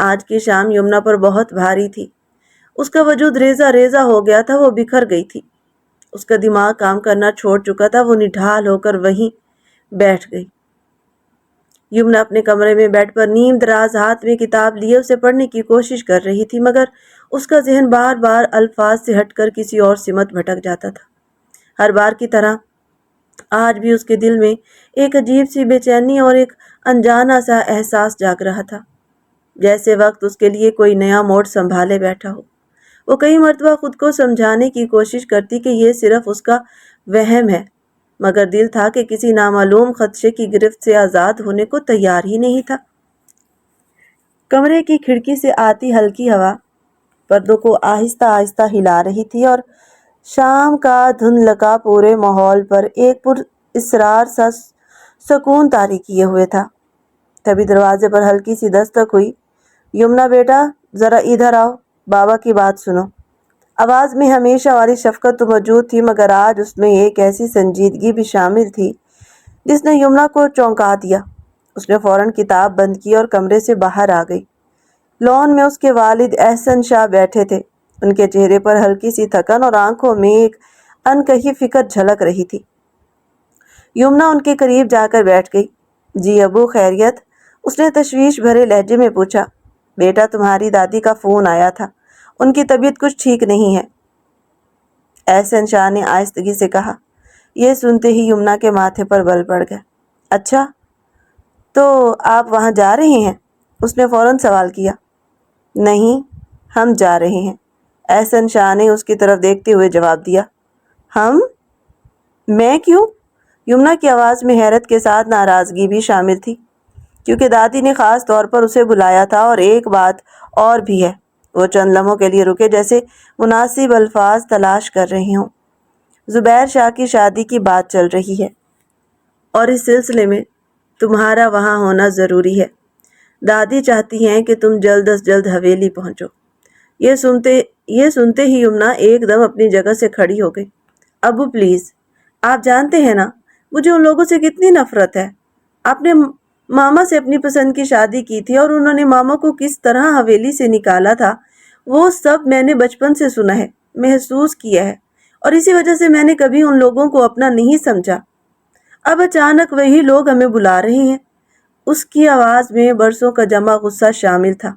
آج کی شام یمنا پر بہت بھاری تھی۔ اس کا وجود ریزہ ریزہ ہو گیا تھا، وہ بکھر گئی تھی۔ اس کا دماغ کام کرنا چھوڑ چکا تھا، وہ نڈھال ہو کر وہیں بیٹھ گئی۔ یمنا اپنے کمرے میں بیڈ پر نیم دراز ہاتھ میں کتاب لیے اسے پڑھنے کی کوشش کر رہی تھی، مگر اس کا ذہن بار بار الفاظ سے ہٹ کر کسی اور سمت بھٹک جاتا تھا۔ ہر بار کی طرح آج بھی اس کے دل میں ایک عجیب سی بے چینی اور ایک انجانا سا احساس جاگ رہا تھا، جیسے وقت اس کے لیے کوئی نیا موڑ سنبھالے بیٹھا ہو۔ وہ کئی مرتبہ خود کو سمجھانے کی کوشش کرتی کہ یہ صرف اس کا وہم ہے، مگر دل تھا کہ کسی نامعلوم خدشے کی گرفت سے آزاد ہونے کو تیار ہی نہیں تھا۔ کمرے کی کھڑکی سے آتی ہلکی ہوا پردوں کو آہستہ آہستہ ہلا رہی تھی اور شام کا دھندلکا پورے ماحول پر ایک پر اسرار سا سکون طاری کیے ہوئے تھا۔ تبھی دروازے پر ہلکی سی دستک ہوئی۔ یمنا بیٹا ذرا ادھر آؤ، بابا کی بات سنو۔ آواز میں ہمیشہ والی شفقت تو موجود تھی، مگر آج اس میں ایک ایسی سنجیدگی بھی شامل تھی جس نے یمنا کو چونکا دیا۔ اس نے فوراً کتاب بند کی اور کمرے سے باہر آ گئی۔ لان میں اس کے والد احسن شاہ بیٹھے تھے۔ ان کے چہرے پر ہلکی سی تھکن اور آنکھوں میں ایک انکہی فکر جھلک رہی تھی۔ یمنا ان کے قریب جا کر بیٹھ گئی۔ جی ابو خیریت؟ اس نے تشویش بھرے لہجے میں پوچھا۔ بیٹا تمہاری دادی کا فون آیا تھا، ان کی طبیعت کچھ ٹھیک نہیں ہے، احسن شاہ نے آہستگی سے کہا۔ یہ سنتے ہی یمنا کے ماتھے پر بل پڑ گیا۔ اچھا تو آپ وہاں جا رہے ہیں؟ اس نے فوراً سوال کیا۔ نہیں، ہم جا رہے ہیں، احسن شاہ نے اس کی طرف دیکھتے ہوئے جواب دیا۔ ہم؟ میں کیوں؟ یمنا کی آواز میں حیرت کے ساتھ ناراضگی بھی شامل تھی، کیونکہ دادی نے خاص طور پر اسے بلایا تھا۔ اور ایک بات اور بھی ہے۔ وہ چند لمحوں کے لیے رکے، جیسے مناسب الفاظ تلاش کر رہے ہوں۔ زبیر شاہ کی شادی کی بات چل رہی ہے اور اس سلسلے میں تمہارا وہاں ہونا ضروری ہے۔ دادی چاہتی ہیں کہ تم جلد از جلد حویلی پہنچو۔ یہ سنتے ہی یمنا ایک دم اپنی جگہ سے کھڑی ہو گئی۔ ابو پلیز، آپ جانتے ہیں نا مجھے ان لوگوں سے کتنی نفرت ہے۔ آپ نے ماما سے اپنی پسند کی شادی کی تھی اور انہوں نے ماما کو کس طرح حویلی سے نکالا تھا، وہ سب میں نے بچپن سے سنا ہے، محسوس کیا ہے، اور اسی وجہ سے میں نے کبھی ان لوگوں کو اپنا نہیں سمجھا۔ اب اچانک وہی لوگ ہمیں بلا رہے ہیں۔ اس کی آواز میں برسوں کا جمع غصہ شامل تھا۔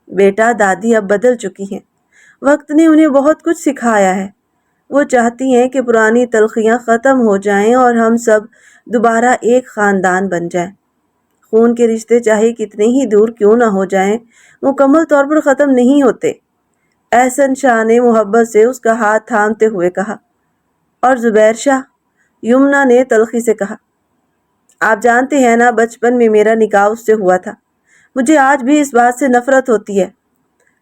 بیٹا دادی اب بدل چکی ہیں، وقت نے انہیں بہت کچھ سکھایا ہے۔ وہ چاہتی ہیں کہ پرانی تلخیاں ختم ہو جائیں اور ہم سب دوبارہ ایک خاندان بن جائیں۔ خون کے رشتے چاہے کتنے ہی دور کیوں نہ ہو جائیں، مکمل طور پر ختم نہیں ہوتے، احسن شاہ نے محبت سے اس کا ہاتھ تھامتے ہوئے کہا۔ اور زبیر شاہ، یمنا نے تلخی سے کہا، آپ جانتے ہیں نا بچپن میں میرا نکاح اس سے ہوا تھا۔ مجھے آج بھی اس بات سے نفرت ہوتی ہے،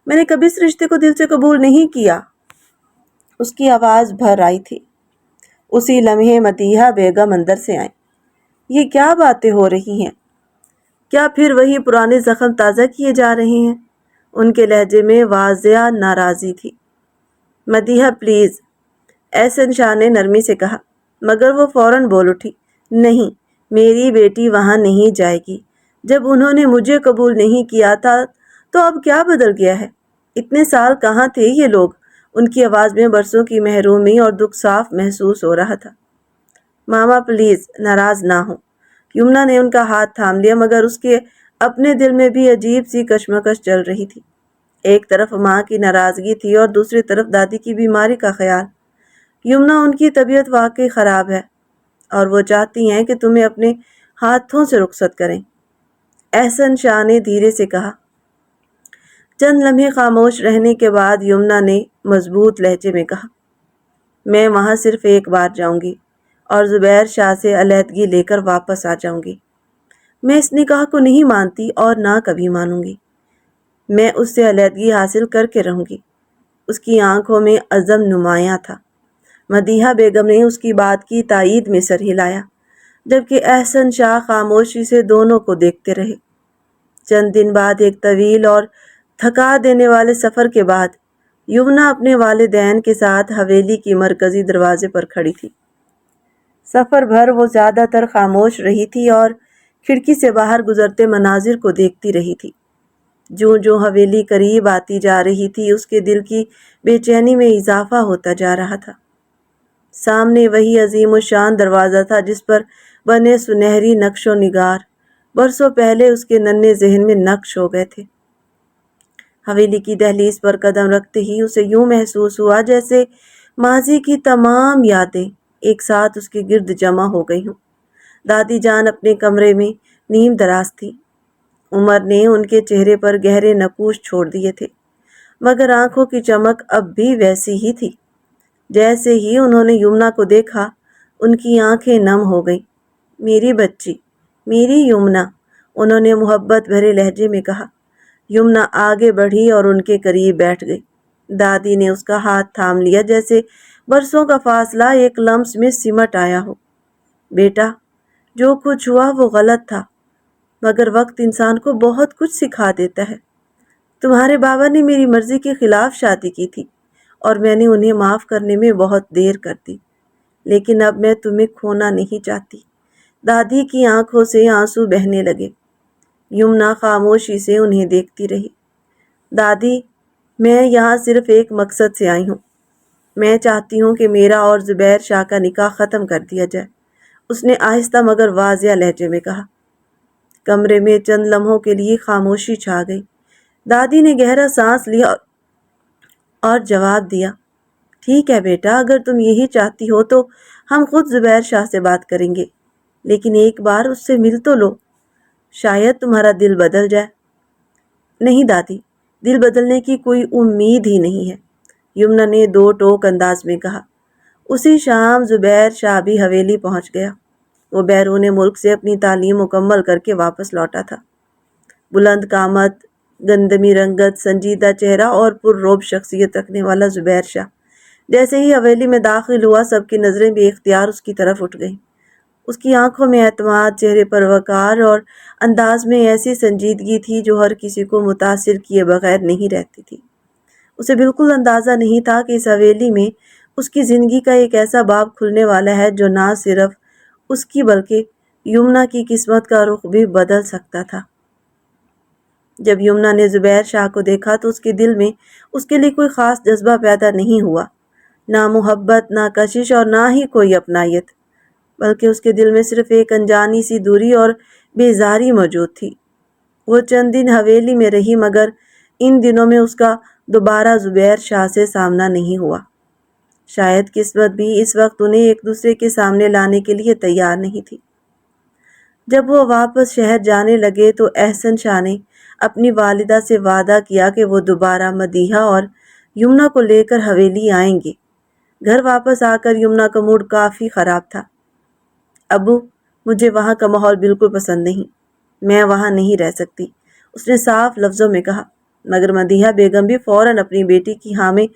میں نے کبھی اس رشتے کو دل سے قبول نہیں کیا۔ اس کی آواز بھر آئی تھی۔ اسی لمحے مدیحہ بیگم اندر سے آئیں۔ یہ کیا باتیں ہو رہی ہیں؟ کیا پھر وہی پرانے زخم تازہ کیے جا رہے ہیں؟ ان کے لہجے میں واضح ناراضی تھی۔ مدیحہ پلیز، احسن شاہ نے نرمی سے کہا، مگر وہ فوراً بول اٹھی۔ نہیں، میری بیٹی وہاں نہیں جائے گی۔ جب انہوں نے مجھے قبول نہیں کیا تھا تو اب کیا بدل گیا ہے؟ اتنے سال کہاں تھے یہ لوگ؟ ان کی آواز میں برسوں کی محرومی اور دکھ صاف محسوس ہو رہا تھا۔ ماما پلیز ناراض نہ ہو۔ یمنا نے ان کا ہاتھ تھام لیا، مگر اس کے اپنے دل میں بھی عجیب سی کشمکش چل رہی تھی۔ ایک طرف ماں کی ناراضگی تھی اور دوسری طرف دادی کی بیماری کا خیال۔ یمنا ان کی طبیعت واقعی خراب ہے اور وہ چاہتی ہیں کہ تمہیں اپنے ہاتھوں سے رخصت کریں، احسن شاہ نے دھیرے سے کہا۔ چند لمحے خاموش رہنے کے بعد یمنا نے مضبوط لہجے میں کہا، میں وہاں صرف ایک بار جاؤں گی اور زبیر شاہ سے علیحدگی لے کر واپس آ جاؤں گی۔ میں اس نکاح کو نہیں مانتی اور نہ کبھی مانوں گی۔ میں اس سے علیحدگی حاصل کر کے رہوں گی۔ اس کی آنکھوں میں عزم نمایاں تھا۔ مدیحہ بیگم نے اس کی بات کی تائید میں سر ہلایا، جبکہ احسن شاہ خاموشی سے دونوں کو دیکھتے رہے۔ چند دن بعد ایک طویل اور تھکا دینے والے سفر کے بعد یمنا اپنے والدین کے ساتھ حویلی کی مرکزی دروازے پر کھڑی تھی۔ سفر بھر وہ زیادہ تر خاموش رہی تھی اور کھڑکی سے باہر گزرتے مناظر کو دیکھتی رہی تھی۔ جو جو حویلی قریب آتی جا رہی تھی اس کے دل کی بے چینی میں اضافہ ہوتا جا رہا تھا۔ سامنے وہی عظیم الشان دروازہ تھا جس پر بنے سنہری نقش و نگار برسوں پہلے اس کے ننھے ذہن میں نقش ہو گئے تھے۔ حویلی کی دہلیز پر قدم رکھتے ہی اسے یوں محسوس ہوا جیسے ماضی کی تمام یادیں ایک ساتھ اس کے گرد جمع ہو گئی ہوں۔ دادی جان اپنے کمرے میں نیم دراز تھی۔ عمر نے ان کے چہرے پر گہرے نقوش چھوڑ دیے تھے، مگر آنکھوں کی چمک اب بھی ویسی ہی تھی۔ جیسے ہی انہوں نے یمنا کو دیکھا ان کی آنکھیں نم ہو گئیں۔ میری بچی، میری یمنا، انہوں نے محبت بھرے لہجے میں کہا۔ یمنا آگے بڑھی اور ان کے قریب بیٹھ گئی۔ دادی نے اس کا ہاتھ تھام لیا جیسے برسوں کا فاصلہ ایک لمس میں سمٹ آیا ہو۔ بیٹا، جو کچھ ہوا وہ غلط تھا، مگر وقت انسان کو بہت کچھ سکھا دیتا ہے۔ تمہارے بابا نے میری مرضی کے خلاف شادی کی تھی اور میں نے انہیں معاف کرنے میں بہت دیر کر دی، لیکن اب میں تمہیں کھونا نہیں چاہتی۔ دادی کی آنکھوں سے آنسو بہنے لگے۔ یمنا خاموشی سے انہیں دیکھتی رہی۔ دادی، میں یہاں صرف ایک مقصد سے آئی ہوں۔ میں چاہتی ہوں کہ میرا اور زبیر شاہ کا نکاح ختم کر دیا جائے، اس نے آہستہ مگر واضح لہجے میں کہا۔ کمرے میں چند لمحوں کے لیے خاموشی چھا گئی۔ دادی نے گہرا سانس لیا اور جواب دیا، ٹھیک ہے بیٹا، اگر تم یہی چاہتی ہو تو ہم خود زبیر شاہ سے بات کریں گے، لیکن ایک بار اس سے مل تو لو، شاید تمہارا دل بدل جائے۔ نہیں دادی، دل بدلنے کی کوئی امید ہی نہیں ہے، یمنا نے دو ٹوک انداز میں کہا۔ اسی شام زبیر شاہ بھی حویلی پہنچ گیا۔ وہ بیرون ملک سے اپنی تعلیم مکمل کر کے واپس لوٹا تھا۔ بلند قامت، گندمی رنگت، سنجیدہ چہرہ اور پر رعب شخصیت رکھنے والا زبیر شاہ جیسے ہی حویلی میں داخل ہوا سب کی نظریں بے اختیار اس کی طرف اٹھ گئیں۔ اس کی آنکھوں میں اعتماد، چہرے پر وقار اور انداز میں ایسی سنجیدگی تھی جو ہر کسی کو متاثر کیے بغیر نہیں رہتی تھی۔ اسے بالکل اندازہ نہیں تھا کہ اس حویلی میں اس کی زندگی کا ایک ایسا باب کھلنے والا ہے جو نہ صرف اس کی بلکہ یمنا کی قسمت کا رخ بھی بدل سکتا تھا۔ جب یمنا نے زبیر شاہ کو دیکھا تو اس کے دل میں اس کے لیے کوئی خاص جذبہ پیدا نہیں ہوا، نہ محبت، نہ کشش اور نہ ہی کوئی اپنائیت، بلکہ اس کے دل میں صرف ایک انجانی سی دوری اور بیزاری موجود تھی۔ وہ چند دن حویلی میں رہی مگر ان دنوں میں اس کا دوبارہ زبیر شاہ سے سامنا نہیں ہوا۔ شاید قسمت بھی اس وقت انہیں ایک دوسرے کے سامنے لانے کے لیے تیار نہیں تھی۔ جب وہ واپس شہر جانے لگے تو احسن شاہ نے اپنی والدہ سے وعدہ کیا کہ وہ دوبارہ مدیحہ اور یمنا کو لے کر حویلی آئیں گے۔ گھر واپس آ کر یمنا کا موڈ کافی خراب تھا۔ ابو، مجھے وہاں کا ماحول بالکل پسند نہیں، میں وہاں نہیں رہ سکتی، اس نے صاف لفظوں میں کہا، مگر مدیحہ بیگم بھی فوراً اپنی بیٹی کی ہاں میں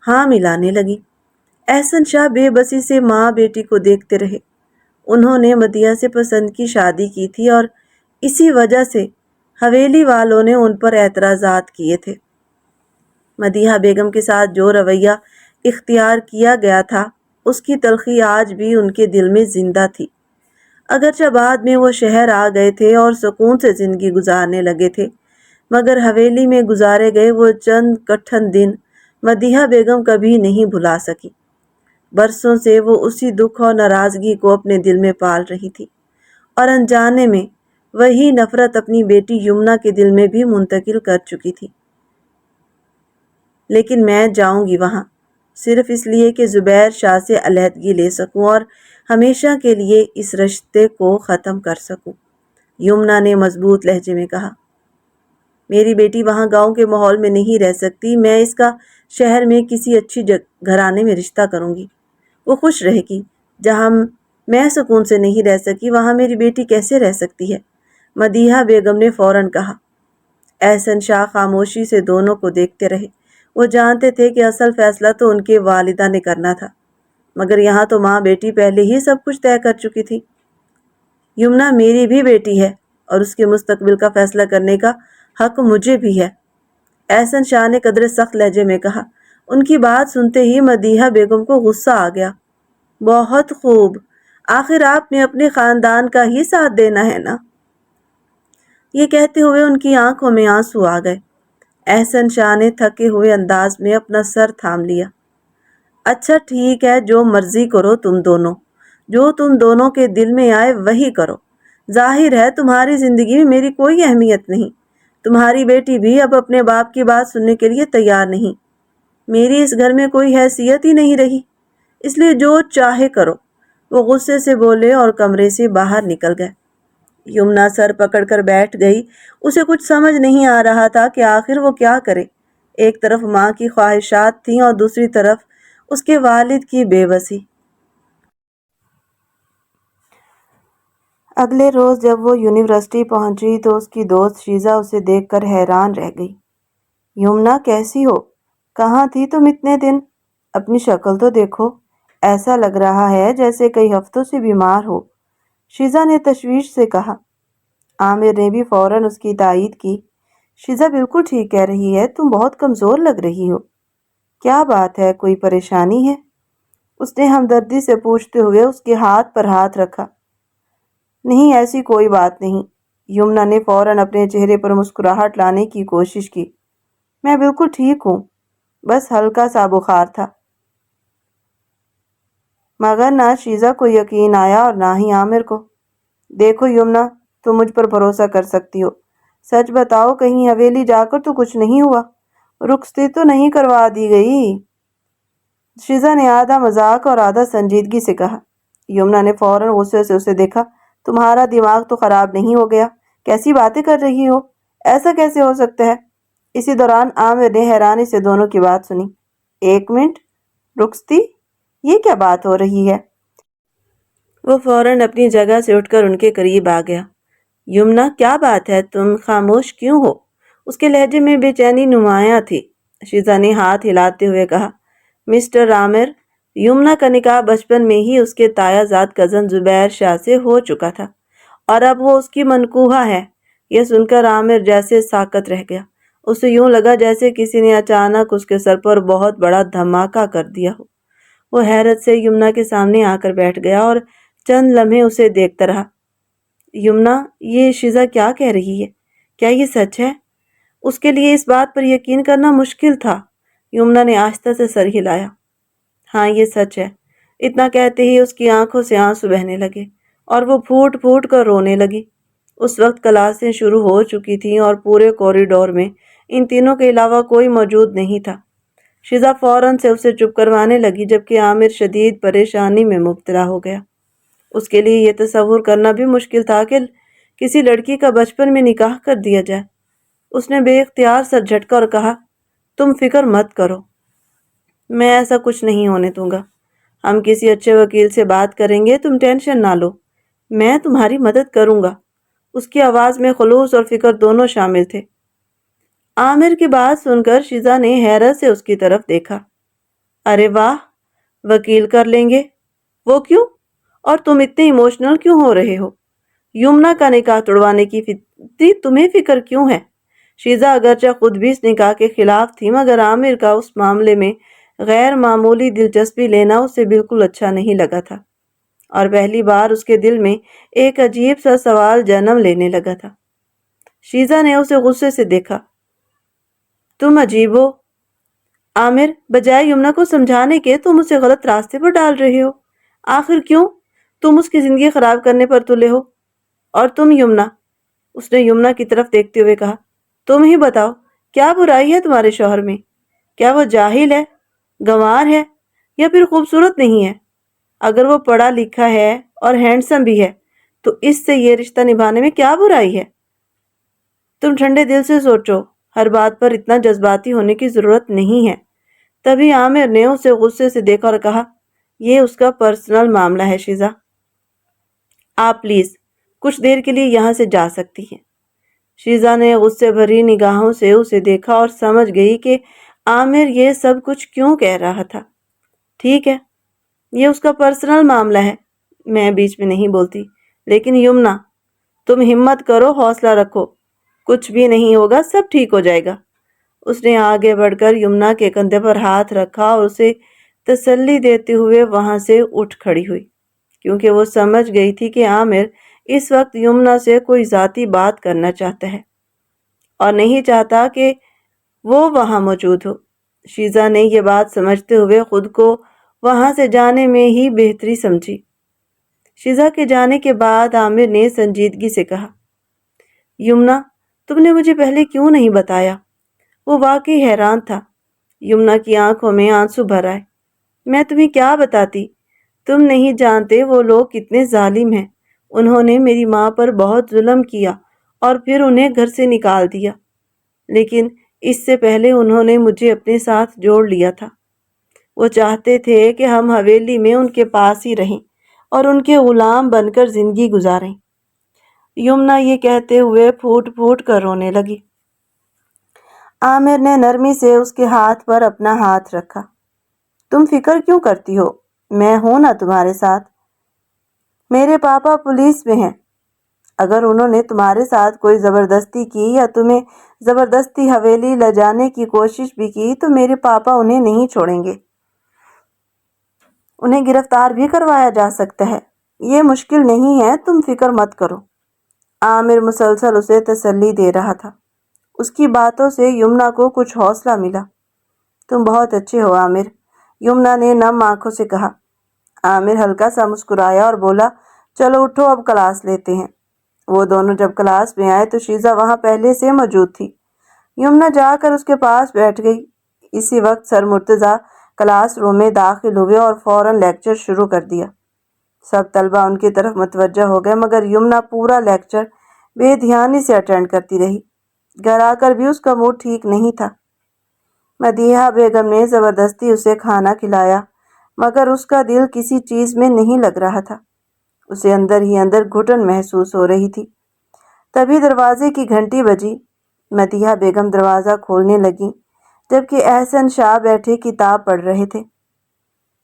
ہاں ملانے لگی۔ احسن شاہ بے بسی سے ماں بیٹی کو دیکھتے رہے۔ انہوں نے مدیحہ سے پسند کی شادی کی تھی اور اسی وجہ سے حویلی والوں نے ان پر اعتراضات کیے تھے۔ مدیحہ بیگم کے ساتھ جو رویہ اختیار کیا گیا تھا اس کی تلخی آج بھی ان کے دل میں زندہ تھی۔ اگرچہ بعد میں وہ شہر آ گئے تھے اور سکون سے زندگی گزارنے لگے تھے، مگر حویلی میں گزارے گئے وہ چند کٹھن دن مدیحہ بیگم کبھی نہیں بھلا سکی۔ برسوں سے وہ اسی دکھ اور ناراضگی کو اپنے دل میں پال رہی تھی اور انجانے میں وہی نفرت اپنی بیٹی یمنا کے دل میں بھی منتقل کر چکی تھی۔ لیکن میں جاؤں گی وہاں، صرف اس لیے کہ زبیر شاہ سے علیحدگی لے سکوں اور ہمیشہ کے لیے اس رشتے کو ختم کر سکوں، یمنا نے مضبوط لہجے میں کہا۔ میری بیٹی وہاں گاؤں کے ماحول میں نہیں رہ سکتی، میں اس کا شہر میں کسی اچھی گھرانے میں رشتہ کروں گی، وہ خوش رہے گی۔ جہاں میں سکون سے نہیں رہ سکی وہاں میری بیٹی کیسے رہ سکتی ہے؟ مدیحہ بیگم نے فوراً کہا۔ احسن شاہ خاموشی سے دونوں کو دیکھتے رہے۔ وہ جانتے تھے کہ اصل فیصلہ تو ان کے والدہ نے کرنا تھا، مگر یہاں تو ماں بیٹی پہلے ہی سب کچھ طے کر چکی تھی۔ یمنا میری بھی بیٹی ہے اور اس کے مستقبل کا فیصلہ کرنے کا حق مجھے بھی ہے، احسن شاہ نے قدرے سخت لہجے میں کہا۔ ان کی بات سنتے ہی مدیحہ بیگم کو غصہ آ گیا۔ بہت خوب، آخر آپ نے اپنے خاندان کا ہی ساتھ دینا ہے نا؟ یہ کہتے ہوئے ان کی آنکھوں میں آنسو آ گئے۔ احسن شاہ نے تھکے ہوئے انداز میں اپنا سر تھام لیا۔ اچھا ٹھیک ہے، جو مرضی کرو تم دونوں، جو تم دونوں کے دل میں آئے وہی کرو۔ ظاہر ہے تمہاری زندگی میں میری کوئی اہمیت نہیں۔ تمہاری بیٹی بھی اب اپنے باپ کی بات سننے کے لیے تیار نہیں۔ میری اس گھر میں کوئی حیثیت ہی نہیں رہی، اس لیے جو چاہے کرو۔ وہ غصے سے بولے اور کمرے سے باہر نکل گئے۔ یمنا سر پکڑ کر بیٹھ گئی۔ اسے کچھ سمجھ نہیں آ رہا تھا کہ آخر وہ کیا کرے۔ ایک طرف ماں کی خواہشات تھیں اور دوسری طرف اس کے والد کی بے بسی۔ اگلے روز جب وہ یونیورسٹی پہنچی تو اس کی دوست شیزا اسے دیکھ کر حیران رہ گئی۔ یمنا کیسی ہو؟ کہاں تھی تم اتنے دن؟ اپنی شکل تو دیکھو، ایسا لگ رہا ہے جیسے کئی ہفتوں سے بیمار ہو، شیزا نے تشویش سے کہا۔ عامر نے بھی فوراً اس کی تائید کی۔ شیزا بالکل ٹھیک کہہ رہی ہے، تم بہت کمزور لگ رہی ہو۔ کیا بات ہے، کوئی پریشانی ہے؟ اس نے ہمدردی سے پوچھتے ہوئے اس کے ہاتھ پر ہاتھ رکھا۔ نہیں، ایسی کوئی بات نہیں۔ یمنا نے فوراً اپنے چہرے پر مسکراہٹ لانے کی کوشش کی۔ میں بالکل ٹھیک ہوں، بس ہلکا سا بخار تھا۔ مگر نہ شیزا کو یقین آیا اور نہ ہی عامر کو۔ دیکھو یمنا، تم مجھ پر بھروسہ کر سکتی ہو۔ سچ بتاؤ، کہیں حویلی جا کر تو کچھ نہیں ہوا؟ رخصتی تو نہیں کروا دی گئی؟ شیزا نے آدھا مذاق اور آدھا سنجیدگی سے کہا۔ یمنا نے فوراً غصے سے اسے دیکھا۔ تمہارا دماغ تو خراب نہیں ہو گیا؟ کیسی باتیں کر رہی ہو؟ ایسا کیسے ہو سکتا ہے؟ اسی دوران عامر نے حیرانی سے دونوں کی بات سنی۔ ایک منٹ، رخصتی؟ یہ کیا بات ہو رہی ہے؟ وہ فوراً اپنی جگہ سے اٹھ کر ان کے قریب آ گیا۔ یمنا کیا بات ہے، تم خاموش کیوں ہو؟ اس کے لہجے میں بے چینی نمایاں تھی۔ شیزا نے ہاتھ ہلاتے ہوئے کہا، مسٹر عامر، یمنا کا نکاح بچپن میں ہی اس کے تایا زاد کزن زبیر شاہ سے ہو چکا تھا اور اب وہ اس کی منکوحہ ہے۔ یہ سن کر عامر جیسے ساکت رہ گیا۔ اسے یوں لگا جیسے کسی نے اچانک اس کے سر پر بہت بڑا دھماکہ کر دیا ہو۔ وہ حیرت سے یمنا کے سامنے آ کر بیٹھ گیا اور چند لمحے اسے دیکھتا رہا۔ یمنا، یہ شیزا کیا کہہ رہی ہے؟ کیا یہ سچ ہے؟ اس کے لیے اس بات پر یقین کرنا مشکل تھا۔ یمنا نے آہستہ سے سر ہلایا۔ ہاں، یہ سچ ہے۔ اتنا کہتے ہی اس کی آنکھوں سے آنسو بہنے لگے اور وہ پھوٹ پھوٹ کر رونے لگی۔ اس وقت کلاسیں شروع ہو چکی تھیں اور پورے کوریڈور میں ان تینوں کے علاوہ کوئی موجود نہیں تھا۔ شیزا فوراً سے اسے چپ کروانے لگی جبکہ عامر شدید پریشانی میں مبتلا ہو گیا۔ اس کے لیے یہ تصور کرنا بھی مشکل تھا کہ کسی لڑکی کا بچپن میں نکاح کر دیا جائے۔ اس نے بے اختیار سر جھٹکا اور کہا، تم فکر مت کرو، میں ایسا کچھ نہیں ہونے دوں گا۔ ہم کسی اچھے وکیل سے بات کریں گے، تم ٹینشن نہ لو، میں تمہاری مدد کروں گا۔ اس کی آواز میں خلوص اور فکر دونوں شامل تھے۔ عامر کی بات سن کر شیزا نے حیرت سے اس کی طرف دیکھا۔ ارے واہ، وکیل کر لیں گے؟ وہ کیوں؟ اور تم اتنے ایموشنل کیوں ہو رہے ہو؟ یمنا کا نکاح توڑوانے کی تمہیں فکر کیوں ہے؟ شیزا اگرچہ خود بھی اس نکاح کے خلاف تھی مگر عامر کا اس معاملے میں غیر معمولی دلچسپی لینا اسے بالکل اچھا نہیں لگا تھا اور پہلی بار اس کے دل میں ایک عجیب سا سوال جنم لینے لگا تھا۔ شیزا نے اسے غصے سے دیکھا۔ تم عجیب ہو عامر، بجائے یمنا کو سمجھانے کے تم اسے غلط راستے پر ڈال رہے ہو۔ آخر کیوں؟ تم اس کی زندگی خراب کرنے پر تلے ہو۔ اور تم یمنا، اس نے یمنا کی طرف دیکھتے ہوئے کہا، تم ہی بتاؤ، کیا برائی ہے تمہارے شوہر میں؟ کیا وہ جاہل ہے، گنوار ہے یا پھر خوبصورت نہیں ہے؟ اگر وہ پڑھا لکھا ہے اور ہینڈسم بھی ہے تو اس سے یہ رشتہ نبھانے میں کیا برائی ہے؟ تم ٹھنڈے دل سے سوچو، ہر بات پر اتنا جذباتی ہونے کی ضرورت نہیں ہے۔ تبھی عامر نے اسے غصے سے دیکھا اور کہا، یہ اس کا پرسنل معاملہ ہے شیزا، آپ پلیز کچھ دیر کے لیے یہاں سے جا سکتی ہیں۔ شیزا نے غصے بھری نگاہوں سے اسے دیکھا اور سمجھ گئی کہ عامر یہ سب کچھ کیوں کہہ رہا تھا۔ ٹھیک ہے، یہ اس کا پرسنل معاملہ ہے، میں بیچ میں نہیں بولتی، لیکن یمنا، تم ہمت کرو، حوصلہ رکھو، کچھ بھی نہیں ہوگا، سب ٹھیک ہو جائے گا۔ اس نے آگے بڑھ کر یمنا کے کندھے پر ہاتھ رکھا اور اسے تسلی دیتے ہوئے وہاں سے اٹھ کھڑی ہوئی، کیونکہ وہ سمجھ گئی تھی کہ عامر اس وقت یمنا سے کوئی ذاتی بات کرنا چاہتا ہے اور نہیں چاہتا کہ وہ وہاں موجود ہو۔ شیزا نے یہ بات سمجھتے ہوئے خود کو وہاں سے جانے میں ہی بہتری سمجھی۔ شیزا کے جانے کے بعد عامر نے سنجیدگی سے کہا، یمنا، تم نے مجھے پہلے کیوں نہیں بتایا؟ وہ واقعی حیران تھا۔ یمنا کی آنکھوں میں آنسو بھر آئے۔ میں تمہیں کیا بتاتی؟ تم نہیں جانتے وہ لوگ کتنے ظالم ہیں۔ انہوں نے میری ماں پر بہت ظلم کیا اور پھر انہیں گھر سے نکال دیا، لیکن اس سے پہلے انہوں نے مجھے اپنے ساتھ جوڑ لیا تھا۔ وہ چاہتے تھے کہ ہم حویلی میں ان کے پاس ہی رہیں اور ان کے غلام بن کر زندگی گزاریں۔ یمنا یہ کہتے ہوئے پھوٹ پھوٹ کر رونے لگی۔ عامر نے نرمی سے اس کے ہاتھ پر اپنا ہاتھ رکھا۔ تم فکر کیوں کرتی ہو؟ میں ہوں نا تمہارے ساتھ۔ میرے پاپا پولیس میں ہیں۔ اگر انہوں نے تمہارے ساتھ کوئی زبردستی کی یا تمہیں زبردستی حویلی لے جانے کی کوشش بھی کی تو میرے پاپا انہیں نہیں چھوڑیں گے۔ انہیں گرفتار بھی کروایا جا سکتا ہے۔ یہ مشکل نہیں ہے، تم فکر مت کرو۔ عامر مسلسل اسے تسلی دے رہا تھا۔ اس کی باتوں سے یمنا کو کچھ حوصلہ ملا۔ تم بہت اچھے ہو عامر، یمنا نے نم آنکھوں سے کہا۔ عامر ہلکا سا مسکرایا اور بولا، چلو اٹھو اب کلاس لیتے ہیں۔ وہ دونوں جب کلاس میں آئے تو شیزا وہاں پہلے سے موجود تھی۔ یمنا جا کر اس کے پاس بیٹھ گئی۔ اسی وقت سر مرتضیٰ کلاس روم میں داخل ہوئے اور فوراً لیکچر شروع کر دیا۔ سب طلبہ ان کی طرف متوجہ ہو گئے، مگر یمنا پورا لیکچر بے دھیانی سے اٹینڈ کرتی رہی۔ گھر آ کر بھی اس کا موڈ ٹھیک نہیں تھا۔ مدیحہ بیگم نے زبردستی اسے کھانا کھلایا، مگر اس کا دل کسی چیز میں نہیں لگ رہا تھا۔ اسے اندر ہی اندر گھٹن محسوس ہو رہی تھی۔ تبھی دروازے کی گھنٹی بجی۔ مدیحہ بیگم دروازہ کھولنے لگیں، جبکہ احسن شاہ بیٹھے کتاب پڑھ رہے تھے۔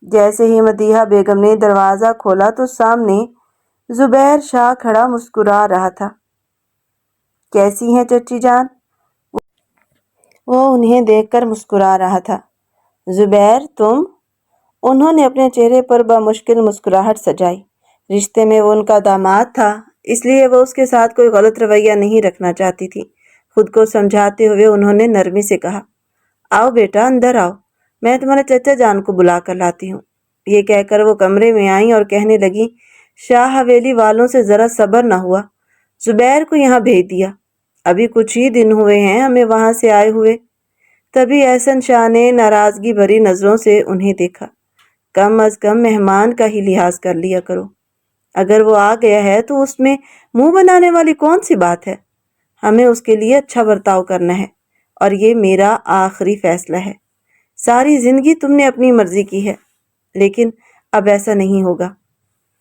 جیسے ہی مدیحہ بیگم نے دروازہ کھولا تو سامنے زبیر شاہ کھڑا مسکرا رہا تھا۔ کیسی ہیں چچی جان؟ وہ انہیں دیکھ کر مسکرا رہا تھا۔ زبیر، تم؟ انہوں نے اپنے چہرے پر بمشکل مسکراہٹ سجائی۔ رشتے میں وہ ان کا داماد تھا، اس لیے وہ اس کے ساتھ کوئی غلط رویہ نہیں رکھنا چاہتی تھی۔ خود کو سمجھاتے ہوئے انہوں نے نرمی سے کہا، آؤ بیٹا اندر آؤ، میں تمہارے چچا جان کو بلا کر لاتی ہوں۔ یہ کہہ کر وہ کمرے میں آئیں اور کہنے لگیں، شاہ حویلی والوں سے ذرا صبر نہ ہوا، زبیر کو یہاں بھیج دیا، ابھی کچھ ہی دن ہوئے ہیں ہمیں وہاں سے آئے ہوئے۔ تبھی احسن شاہ نے ناراضگی بھری نظروں سے انہیں دیکھا۔ کم از کم مہمان کا ہی لحاظ کر لیا کرو۔ اگر وہ آ گیا ہے تو اس میں منہ بنانے والی کون سی بات ہے؟ ہمیں اس کے لیے اچھا برتاؤ کرنا ہے، اور یہ میرا آخری فیصلہ ہے۔ ساری زندگی تم نے اپنی مرضی کی ہے، لیکن اب ایسا نہیں ہوگا۔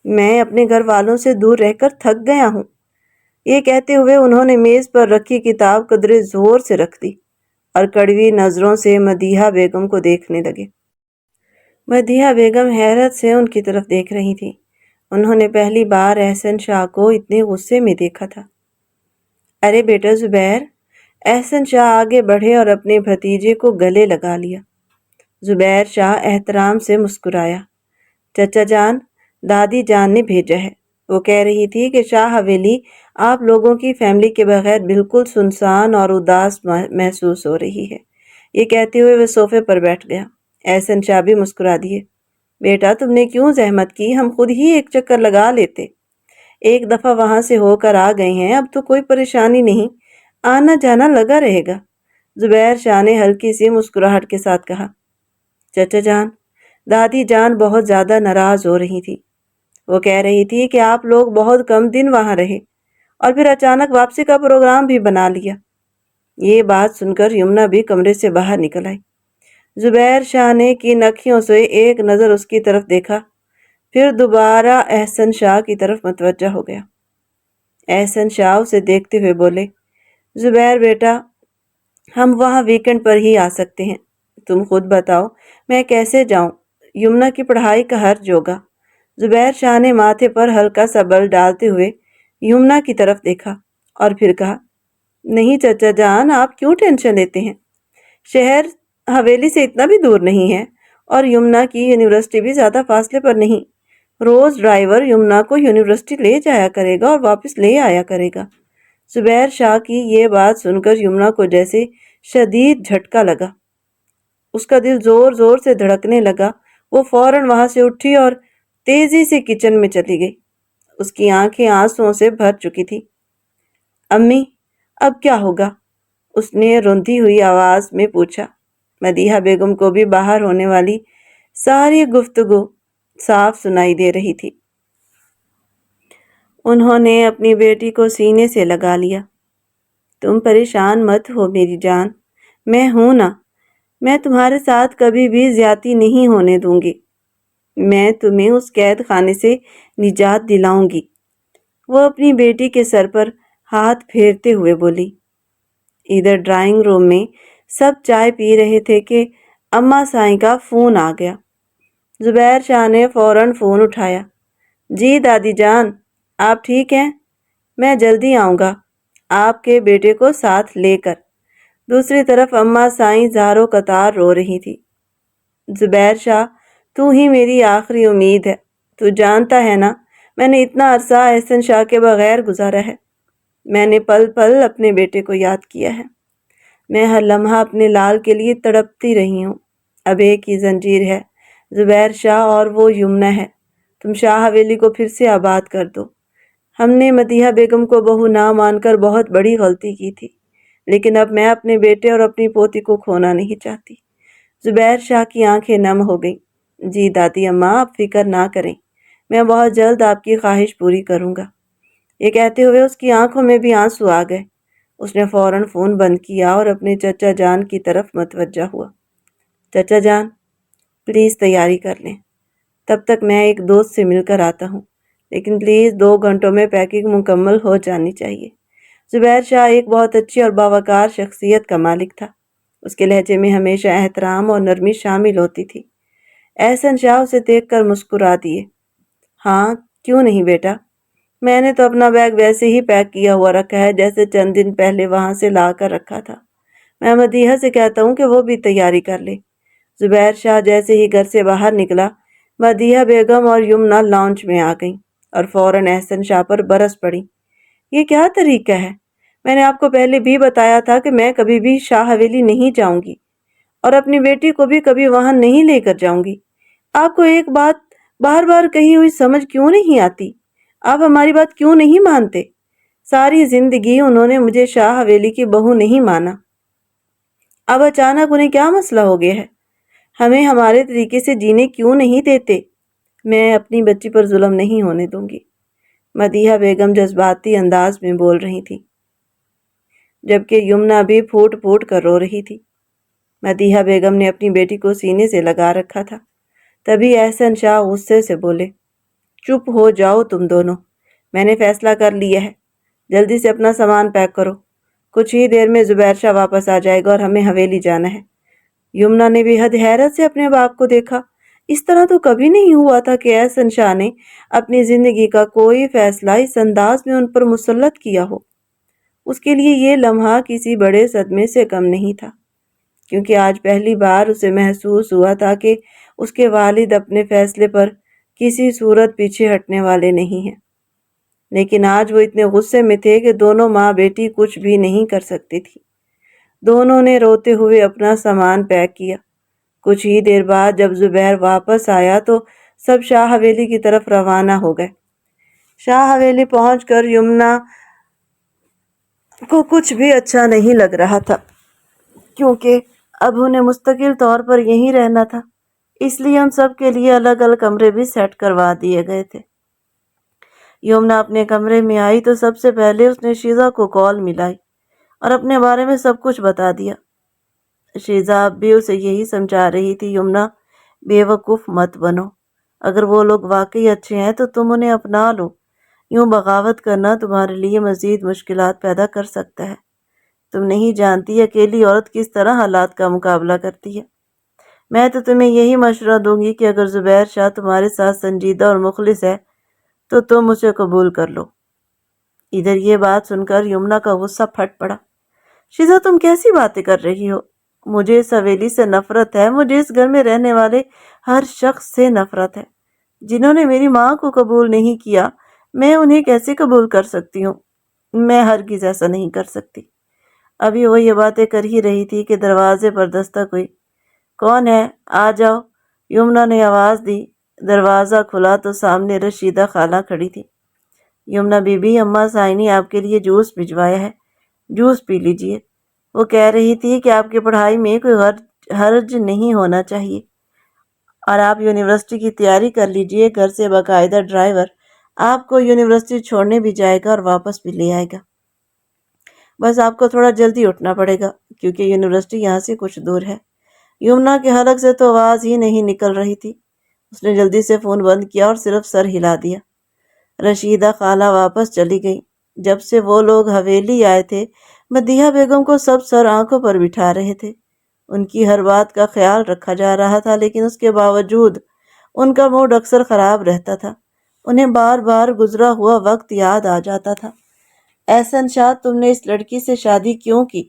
میں اپنے گھر والوں سے دور رہ کر تھک گیا ہوں۔ یہ کہتے ہوئے انہوں نے میز پر رکھی کتاب قدرے زور سے رکھ دی اور کڑوی نظروں سے مدیحہ بیگم کو دیکھنے لگے۔ مدیحہ بیگم حیرت سے ان کی طرف دیکھ رہی تھی۔ انہوں نے پہلی بار احسن شاہ کو اتنے غصے میں دیکھا تھا۔ ارے بیٹا زبیر، احسن شاہ آگے بڑھے اور اپنے بھتیجے کو گلے لگا لیا۔ زبیر شاہ احترام سے مسکرایا۔ چچا جان، دادی جان نے بھیجا ہے۔ وہ کہہ رہی تھی کہ شاہ حویلی آپ لوگوں کی فیملی کے بغیر بالکل سنسان اور اداس محسوس ہو رہی ہے۔ یہ کہتے ہوئے وہ صوفے پر بیٹھ گیا۔ احسن شاہ بھی مسکرا دیے۔ بیٹا تم نے کیوں زحمت کی، ہم خود ہی ایک چکر لگا لیتے۔ ایک دفعہ وہاں سے ہو کر آ گئے ہیں، اب تو کوئی پریشانی نہیں، آنا جانا لگا رہے گا۔ زبیر شاہ نے ہلکی سی مسکراہٹ کے ساتھ کہا۔ چچا جان، دادی جان بہت زیادہ ناراض ہو رہی تھی۔ وہ کہہ رہی تھی کہ آپ لوگ بہت کم دن وہاں رہے اور پھر اچانک واپسی کا پروگرام بھی بنا لیا۔ یہ بات سن کر یمنا بھی کمرے سے باہر نکل آئی۔ زبیر شاہ نے کن اکھیوں سے ایک نظر اس کی طرف دیکھا، پھر دوبارہ احسن شاہ کی طرف متوجہ ہو گیا۔ احسن شاہ اسے دیکھتے ہوئے بولے، زبیر بیٹا، ہم وہاں ویکنڈ پر ہی آ سکتے ہیں، تم خود بتاؤ میں کیسے جاؤں؟ یمنا کی پڑھائی کا حرج ہوگا۔ زبیر شاہ نے ماتھے پر ہلکا سا بل ڈالتے ہوئے یمنا کی طرف دیکھا اور پھر کہا، نہیں چچا جان، آپ کیوں ٹینشن لیتے ہیں؟ شہر حویلی سے اتنا بھی دور نہیں ہے، اور یمنا کی یونیورسٹی بھی زیادہ فاصلے پر نہیں۔ روز ڈرائیور یمنا کو یونیورسٹی لے جایا کرے گا اور واپس لے آیا کرے گا۔ زبیر شاہ کی یہ بات سن کر یمنا کو جیسے شدید جھٹکا لگا۔ اس کا دل زور زور سے دھڑکنے لگا۔ وہ فوراً وہاں سے اٹھی اور تیزی سے کچن میں چلی گئی۔ اس کی آنکھیں آنسوؤں سے بھر چکی تھی۔ امی، اب کیا ہوگا؟ اس نے روندی ہوئی آواز میں پوچھا۔ مدیحہ بیگم کو بھی باہر ہونے والی ساری گفتگو صاف سنائی دے رہی تھی۔ انہوں نے اپنی بیٹی کو سینے سے لگا لیا۔ تم پریشان مت ہو میری جان، میں ہوں نا، میں تمہارے ساتھ کبھی بھی زیادتی نہیں ہونے دوں گی۔ میں تمہیں اس قید خانے سے نجات دلاؤں گی۔ وہ اپنی بیٹی کے سر پر ہاتھ پھیرتے ہوئے بولی۔ ادھر ڈرائنگ روم میں سب چائے پی رہے تھے کہ اماں سائیں کا فون آ گیا۔ زبیر شاہ نے فوراً فون اٹھایا۔ جی دادی جان، آپ ٹھیک ہیں؟ میں جلدی آؤں گا آپ کے بیٹے کو ساتھ لے کر۔ دوسری طرف اماں سائیں زاروں قطار رو رہی تھی۔ زبیر شاہ، تو ہی میری آخری امید ہے۔ تو جانتا ہے نا، میں نے اتنا عرصہ احسن شاہ کے بغیر گزارا ہے۔ میں نے پل پل اپنے بیٹے کو یاد کیا ہے۔ میں ہر لمحہ اپنے لال کے لیے تڑپتی رہی ہوں۔ اب ایک ہی زنجیر ہے، زبیر شاہ، اور وہ یمنا ہے۔ تم شاہ حویلی کو پھر سے آباد کر دو۔ ہم نے مدیحہ بیگم کو بہو نہ مان کر بہت بڑی غلطی کی تھی، لیکن اب میں اپنے بیٹے اور اپنی پوتی کو کھونا نہیں چاہتی۔ زبیر شاہ کی آنکھیں نم ہو گئیں۔ جی دادی اماں، آپ فکر نہ کریں، میں بہت جلد آپ کی خواہش پوری کروں گا۔ یہ کہتے ہوئے اس کی آنکھوں میں بھی آنسو آ گئے۔ اس نے فوراً فون بند کیا اور اپنے چچا جان کی طرف متوجہ ہوا۔ چچا جان، پلیز تیاری کر لیں، تب تک میں ایک دوست سے مل کر آتا ہوں، لیکن پلیز 2 گھنٹوں میں پیکنگ مکمل ہو جانی چاہیے۔ زبیر شاہ ایک بہت اچھی اور باوقار شخصیت کا مالک تھا۔ اس کے لہجے میں ہمیشہ احترام اور نرمی شامل ہوتی تھی۔ احسن شاہ اسے دیکھ کر مسکرا دیے۔ ہاں، کیوں نہیں بیٹا، میں نے تو اپنا بیگ ویسے ہی پیک کیا ہوا رکھا ہے جیسے چند دن پہلے وہاں سے لا کر رکھا تھا۔ میں مدیحہ سے کہتا ہوں کہ وہ بھی تیاری کر لے۔ زبیر شاہ جیسے ہی گھر سے باہر نکلا، مدیحہ بیگم اور یمنا لاؤنج میں آ گئیں اور فوراً احسن شاہ پر برس پڑی۔ یہ کیا طریقہ ہے؟ میں نے آپ کو پہلے بھی بتایا تھا کہ میں کبھی بھی شاہ حویلی نہیں جاؤں گی اور اپنی بیٹی کو بھی کبھی وہاں نہیں لے کر جاؤں گی۔ آپ کو ایک بات بار بار کہی ہوئی سمجھ کیوں نہیں آتی؟ آپ ہماری بات کیوں نہیں مانتے؟ ساری زندگی انہوں نے مجھے شاہ حویلی کی بہو نہیں مانا۔ اب اچانک انہیں کیا مسئلہ ہو گیا ہے؟ ہمیں ہمارے طریقے سے جینے کیوں نہیں دیتے؟ میں اپنی بچی پر ظلم نہیں ہونے دوں گی، مدیحہ بیگم جذباتی انداز میں بول رہی تھی، جبکہ یمنا بھی پھوٹ پھوٹ کر رو رہی تھی۔ مدیحہ بیگم نے اپنی بیٹی کو سینے سے لگا رکھا تھا۔ تبھی احسن شاہ غصے سے بولے، چپ ہو جاؤ تم دونوں، میں نے فیصلہ کر لیا ہے، جلدی سے اپنا سامان پیک کرو، کچھ ہی دیر میں زبیر شاہ واپس آ جائے گا اور ہمیں حویلی جانا ہے۔ یمنا نے بے حد حیرت سے اپنے باپ کو دیکھا۔ اس طرح تو کبھی نہیں ہوا تھا کہ احسن شاہ نے اپنی زندگی کا کوئی فیصلہ اس انداز میں ان پر مسلط کیا ہو۔ اس کے لیے یہ لمحہ کسی بڑے صدمے سے کم نہیں تھا، کیونکہ آج پہلی بار اسے محسوس ہوا تھا کہ اس کے والد اپنے فیصلے پر کسی صورت پیچھے ہٹنے والے نہیں ہیں۔ لیکن آج وہ اتنے غصے میں تھے کہ دونوں ماں بیٹی کچھ بھی نہیں کر سکتی تھی۔ دونوں نے روتے ہوئے اپنا سامان پیک کیا۔ کچھ ہی دیر بعد جب زبیر واپس آیا تو سب شاہ حویلی کی طرف روانہ ہو گئے۔ شاہ حویلی پہنچ کر یمنا کو کچھ بھی اچھا نہیں لگ رہا تھا، کیونکہ اب انہیں مستقل طور پر یہیں رہنا تھا، اس لیے ان سب کے لیے الگ الگ کمرے بھی سیٹ کروا دیے گئے تھے۔ یمنا اپنے کمرے میں آئی تو سب سے پہلے اس نے شیزا کو کال ملائی اور اپنے بارے میں سب کچھ بتا دیا۔ شیزا اب بھی اسے یہی سمجھا رہی تھی، یمنا بے وقوف مت بنو، اگر وہ لوگ واقعی اچھے ہیں تو تم انہیں اپنا لو، یوں بغاوت کرنا تمہارے لیے مزید مشکلات پیدا کر سکتا ہے۔ تم نہیں جانتی اکیلی عورت کس طرح حالات کا مقابلہ کرتی ہے۔ میں تو تمہیں یہی مشورہ دوں گی کہ اگر زبیر شاہ تمہارے ساتھ سنجیدہ اور مخلص ہے تو تم اسے قبول کر لو۔ ادھر یہ بات سن کر یمنا کا غصہ پھٹ پڑا۔ شیزا، تم کیسی باتیں کر رہی ہو؟ مجھے اس حویلی سے نفرت ہے، مجھے اس گھر میں رہنے والے ہر شخص سے نفرت ہے۔ جنہوں نے میری ماں کو قبول نہیں کیا، میں انہیں کیسے قبول کر سکتی ہوں؟ میں ہرگز ایسا نہیں کر سکتی۔ ابھی وہ یہ باتیں کر ہی رہی تھی کہ دروازے پر دستک ہوئی۔ کون ہے؟ آ جاؤ، یمنا نے آواز دی۔ دروازہ کھلا تو سامنے رشیدہ خالہ کھڑی تھی۔ یمنا بی بی، اماں سائیں نے آپ کے لیے جوس بھجوایا ہے، جوس پی لیجئے۔ وہ کہہ رہی تھی کہ آپ کی پڑھائی میں کوئی حرج نہیں ہونا چاہیے اور آپ یونیورسٹی کی تیاری کر لیجئے۔ گھر سے باقاعدہ ڈرائیور آپ کو یونیورسٹی چھوڑنے بھی جائے گا اور واپس بھی لے آئے گا۔ بس آپ کو تھوڑا جلدی اٹھنا پڑے گا کیونکہ یونیورسٹی یہاں سے کچھ دور ہے۔ یمنا کے حلق سے تو آواز ہی نہیں نکل رہی تھی۔ اس نے جلدی سے فون بند کیا اور صرف سر ہلا دیا۔ رشیدہ خالہ واپس چلی گئی۔ جب سے وہ لوگ حویلی آئے تھے، مدیحہ بیگم کو سب سر آنکھوں پر بٹھا رہے تھے۔ ان کی ہر بات کا خیال رکھا جا رہا تھا، لیکن اس کے باوجود ان کا موڈ اکثر خراب رہتا تھا۔ انہیں بار بار گزرا ہوا وقت یاد آ جاتا تھا۔ احسن شاہ، تم نے اس لڑکی سے شادی کیوں کی؟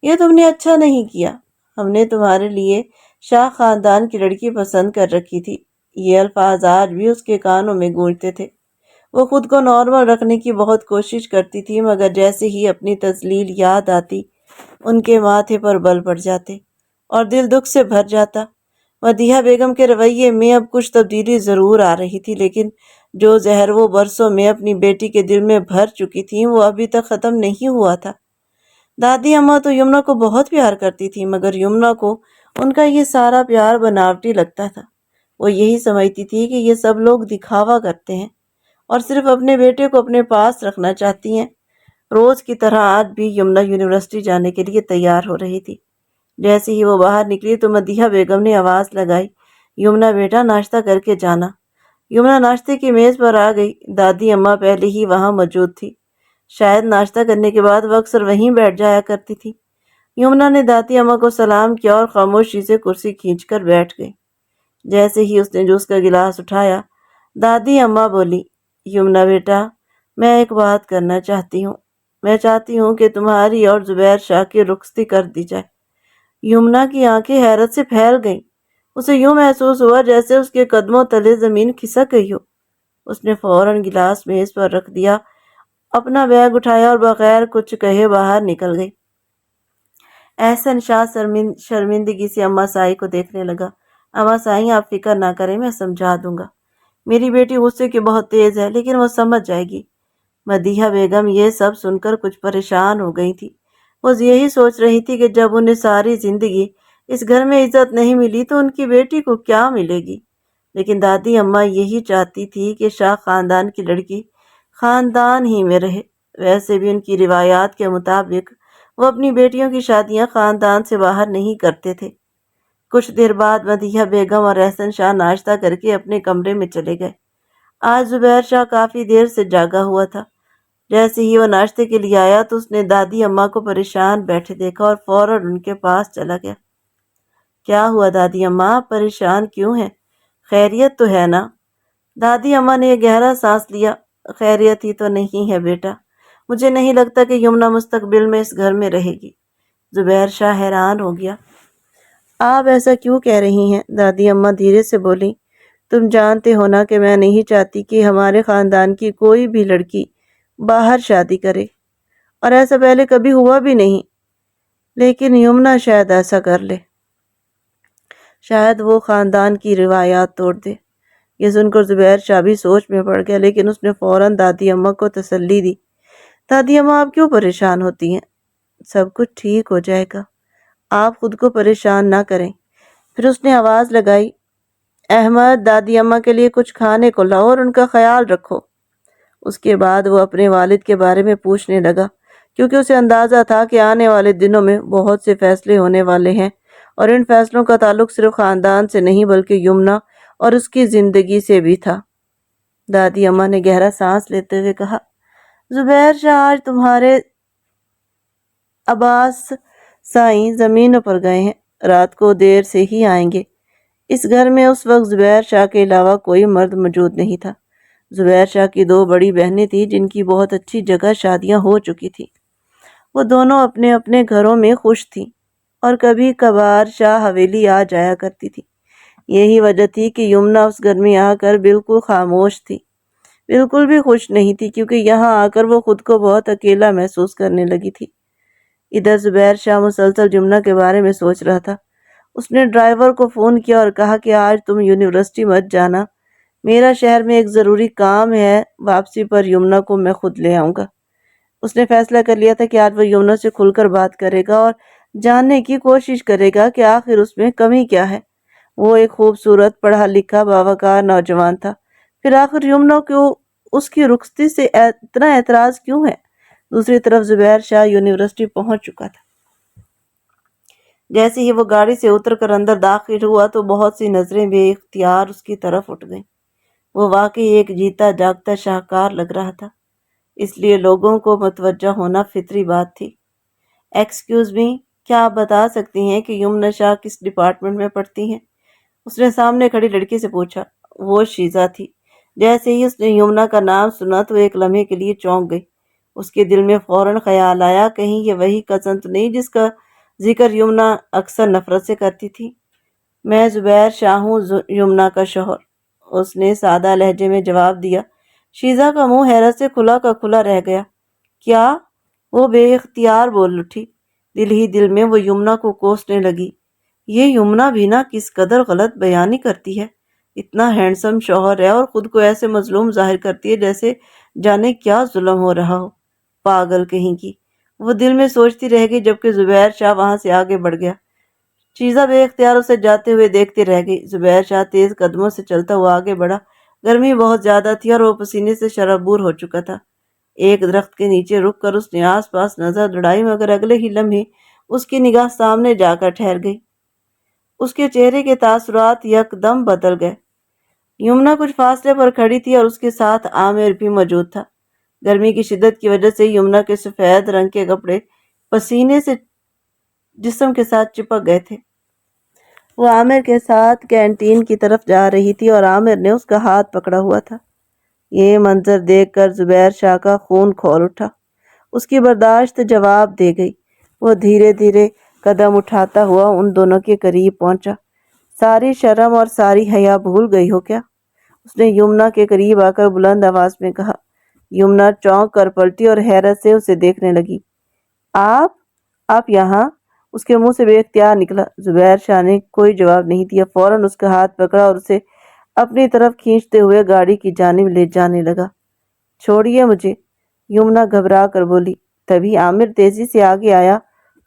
یہ تم نے اچھا نہیں کیا۔ ہم نے تمہارے لیے شاہ خاندان کی لڑکی پسند کر رکھی تھی۔ یہ الفاظ آج بھی اس کے کانوں میں گونجتے تھے۔ وہ خود کو نارمل رکھنے کی بہت کوشش کرتی تھی، مگر جیسے ہی اپنی تذلیل یاد آتی ان کے ماتھے پر بل پڑ جاتے اور دل دکھ سے بھر جاتا۔ مدیحہ بیگم کے رویے میں اب کچھ تبدیلی ضرور آ رہی تھی، لیکن جو زہر وہ برسوں میں اپنی بیٹی کے دل میں بھر چکی تھی وہ ابھی تک ختم نہیں ہوا تھا۔ دادی اماں تو یمنا کو بہت پیار کرتی تھی، مگر یمنا کو ان کا یہ سارا پیار بناوٹی لگتا تھا۔ وہ یہی سمجھتی تھی کہ یہ سب لوگ دکھاوا کرتے ہیں اور صرف اپنے بیٹے کو اپنے پاس رکھنا چاہتی ہیں۔ روز کی طرح آج بھی یمنا یونیورسٹی جانے کے لیے تیار ہو رہی تھی۔ جیسے ہی وہ باہر نکلی تو مدیحہ بیگم نے آواز لگائی، یمنا بیٹا، ناشتہ کر کے جانا۔ یمنا ناشتے کی میز پر آ گئی۔ دادی اماں پہلے ہی وہاں موجود تھی۔ شاید ناشتہ کرنے کے بعد وہ اکثر وہیں بیٹھ جایا کرتی تھی۔ یمنا نے دادی اماں کو سلام کیا اور خاموشی سے کرسی کھینچ کر بیٹھ گئی۔ جیسے ہی اس نے جوس کا گلاس اٹھایا، دادی اماں بولی، یمنا بیٹا، میں ایک بات کرنا چاہتی ہوں۔ میں چاہتی ہوں کہ تمہاری اور زبیر شاہ کی رخصتی کر دی جائے۔ یمنا کی آنکھیں حیرت سے پھیل گئیں۔ اسے یوں محسوس ہوا جیسے اس کے قدموں تلے زمین کھسک گئی ہو۔ اس نے فوراً گلاس میز پر رکھ دیا، اپنا بیگ اٹھایا اور بغیر کچھ کہے باہر نکل گئی۔ احسن شاہ شرمندگی سے اماں سائی کو دیکھنے لگا۔ اماں سائی، آپ فکر نہ کریں، میں سمجھا دوں گا۔ میری بیٹی غصے کی بہت تیز ہے، لیکن وہ سمجھ جائے گی۔ مدیحہ بیگم یہ سب سن کر کچھ پریشان ہو گئی تھی۔ وہ یہی سوچ رہی تھی کہ جب انہیں ساری زندگی اس گھر میں عزت نہیں ملی تو ان کی بیٹی کو کیا ملے گی۔ لیکن دادی اماں یہی چاہتی تھی کہ شاہ خاندان کی لڑکی خاندان ہی میں رہے۔ ویسے بھی ان کی روایات کے مطابق وہ اپنی بیٹیوں کی شادیاں خاندان سے باہر نہیں کرتے تھے۔ کچھ دیر بعد مدیحہ بیگم اور احسن شاہ ناشتہ کر کے اپنے کمرے میں چلے گئے۔ آج زبیر شاہ کافی دیر سے جاگا ہوا تھا۔ جیسے ہی وہ ناشتے کے لیے آیا تو اس نے دادی اماں کو پریشان بیٹھے دیکھا اور فوراً ان کے پاس چلا گیا۔ کیا ہوا دادی اماں، پریشان کیوں ہیں؟ خیریت تو ہے نا؟ دادی اماں نے گہرا سانس لیا۔ خیریت ہی تو نہیں ہے بیٹا، مجھے نہیں لگتا کہ یمنا مستقبل میں اس گھر میں رہے گی۔ زبیر شاہ حیران ہو گیا۔ آپ ایسا کیوں کہہ رہی ہیں؟ دادی اماں دھیرے سے بولی، تم جانتے ہو نا کہ میں نہیں چاہتی کہ ہمارے خاندان کی کوئی بھی لڑکی باہر شادی کرے، اور ایسا پہلے کبھی ہوا بھی نہیں، لیکن یمنا شاید ایسا کر لے۔ شاید وہ خاندان کی روایات توڑ دے۔ یہ سن کر زبیر شاہ بھی سوچ میں پڑ گیا، لیکن اس نے فوراً دادی اماں کو تسلی دی۔ دادی اماں، آپ کیوں پریشان ہوتی ہیں؟ سب کچھ ٹھیک ہو جائے گا، آپ خود کو پریشان نہ کریں۔ پھر اس نے آواز لگائی، احمد، دادی اماں کے لیے کچھ کھانے کو لاؤ اور ان کا خیال رکھو۔ اس کے بعد وہ اپنے والد کے بارے میں پوچھنے لگا، کیونکہ اسے اندازہ تھا کہ آنے والے دنوں میں بہت سے فیصلے ہونے والے ہیں اور ان فیصلوں کا تعلق صرف خاندان سے نہیں بلکہ یمنا اور اس کی زندگی سے بھی تھا۔ دادی اماں نے گہرا سانس لیتے ہوئے کہا، زبیر شاہ آج تمہارے عباس سائیں زمینوں پر گئے ہیں، رات کو دیر سے ہی آئیں گے۔ اس گھر میں اس وقت زبیر شاہ کے علاوہ کوئی مرد موجود نہیں تھا۔ زبیر شاہ کی 2 بڑی بہنیں تھیں جن کی بہت اچھی جگہ شادیاں ہو چکی تھیں۔ وہ دونوں اپنے اپنے گھروں میں خوش تھیں اور کبھی کبھار شاہ حویلی آ جایا کرتی تھی۔ یہی وجہ تھی کہ یمنا اس گھر میں آ کر بالکل خاموش تھی، بالکل بھی خوش نہیں تھی، کیونکہ یہاں آ کر وہ خود کو بہت اکیلا محسوس کرنے لگی تھی۔ ادھر زبیر شاہ مسلسل یمنا کے بارے میں سوچ رہا تھا۔ اس نے ڈرائیور کو فون کیا اور کہا کہ آج تم یونیورسٹی مت جانا، میرا شہر میں ایک ضروری کام ہے، واپسی پر یمنا کو میں خود لے آؤں گا۔ اس نے فیصلہ کر لیا تھا کہ آج وہ یمنا سے کھل کر بات کرے گا اور جاننے کی کوشش کرے گا کہ آخر اس میں کمی کیا ہے۔ وہ ایک خوبصورت پڑھا لکھا باوقار نوجوان تھا، پھر آخر یمنا کو اس کی رخصتی سے اتنا اعتراض کیوں ہے؟ دوسری طرف زبیر شاہ یونیورسٹی پہنچ چکا تھا۔ جیسے ہی وہ گاڑی سے اتر کر اندر داخل ہوا تو بہت سی نظریں بے اختیار اس کی طرف اٹھ گئیں۔ وہ واقعی ایک جیتا جاگتا شاہکار لگ رہا تھا، اس لیے لوگوں کو متوجہ ہونا فطری بات تھی۔ ایکسکیوز می، کیا آپ بتا سکتی ہیں کہ یمنا شاہ کس ڈپارٹمنٹ میں پڑھتی ہیں؟ اس نے سامنے کھڑی لڑکی سے پوچھا۔ وہ شیزا تھی۔ جیسے ہی اس نے یمنا کا نام سنا تو ایک لمحے کے لیے چونک گئی۔ اس کے دل میں فوراً خیال آیا، کہیں یہ وہی کزن تو نہیں جس کا ذکر یمنا اکثر نفرت سے کرتی تھی۔ میں زبیر شاہ ہوں، یمنا کا شوہر، اس نے سادہ لہجے میں جواب دیا۔ شیزا کا منہ حیرت سے کھلا کا کھلا رہ گیا۔ کیا؟ وہ بے اختیار بول اٹھی۔ دل ہی دل میں وہ یمنا کو کوسنے لگی۔ یہ یمنا بھی نہ کس قدر غلط بیانی کرتی ہے، اتنا ہینڈسم شوہر ہے اور خود کو ایسے مظلوم ظاہر کرتی ہے جیسے جانے کیا ظلم ہو رہا ہو، پاگل کہیں کی۔ وہ دل میں سوچتی رہ گئی جبکہ زبیر شاہ وہاں سے آگے بڑھ گیا۔ شیزا بے اختیار اسے جاتے ہوئے دیکھتے رہ گئی۔ زبیر شاہ تیز قدموں سے چلتا ہوا آگے بڑھا۔ گرمی بہت زیادہ تھی اور وہ پسینے سے شرابور ہو چکا تھا۔ ایک درخت کے نیچے رک کر اس نے آس پاس نظر دوڑائی، مگر اگلے ہی لمحے اس کی نگاہ سامنے جا کر ٹھہر گئی۔ اس کے چہرے کے تاثرات یکدم بدل گئے۔ یمنا کچھ فاصلے پر کھڑی تھی اور اس کے ساتھ عامر بھی موجود تھا۔ گرمی کی شدت کی وجہ سے یمنا کے سفید رنگ کے کپڑے پسینے سے جسم کے ساتھ چپک گئے تھے۔ وہ عامر کے ساتھ کینٹین کی طرف جا رہی تھی اور عامر نے اس کا ہاتھ پکڑا ہوا تھا۔ یہ منظر دیکھ کر زبیر شاہ کا خون کھول اٹھا۔ اس کی برداشت جواب دے گئی۔ وہ دھیرے دھیرے قدم اٹھاتا ہوا ان دونوں کے قریب پہنچا۔ ساری شرم اور ساری حیا بھول گئی ہو کیا؟ اس نے یمنا کے قریب آ کر بلند آواز میں کہا۔ یمنا چونک کر پلٹی اور حیرت سے اسے دیکھنے لگی۔ آپ یہاں؟ اس کے منہ سے بے اختیار نکلا۔ زبیر شاہ نے کوئی جواب نہیں دیا، فوراً اس کا ہاتھ پکڑا اور اسے اپنی طرف کھینچتے ہوئے گاڑی کی جانب لے جانے لگا۔ چھوڑیے مجھے، یمنا گھبرا کر بولی۔ تبھی عامر تیزی سے آگے آیا۔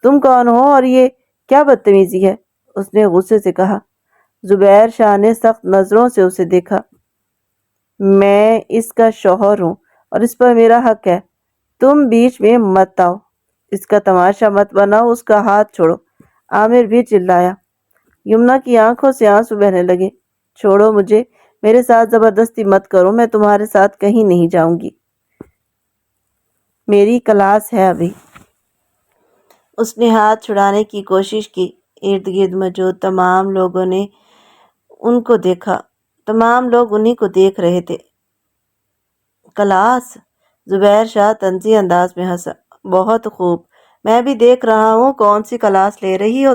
تم کون ہو اور یہ کیا بدتمیزی ہے؟ اس نے غصے سے کہا۔ زبیر شاہ نے سخت نظروں سے اسے دیکھا۔ میں اس کا شوہر ہوں اور اس پر میرا حق ہے، تم بیچ میں مت آؤ، اس کا تماشا مت بناؤ، اس کا ہاتھ چھوڑو، عامر بھی چلایا۔ یمنا کی آنکھوں سے آنسو بہنے لگے۔ چھوڑو مجھے، میرے ساتھ زبردستی مت کرو، میں تمہارے ساتھ کہیں نہیں جاؤں گی، میری کلاس ہے ابھی۔ اس نے ہاتھ چھڑانے کی کوشش کی۔ ارد گرد موجود تمام لوگوں نے ان کو دیکھا، تمام لوگ انہی کو دیکھ رہے تھے۔ کلاس؟ زبیر شاہ طنزی انداز میں ہنسا۔ بہت خوب، میں بھی دیکھ رہا ہوں، کون سی کلاس لے رہی ہو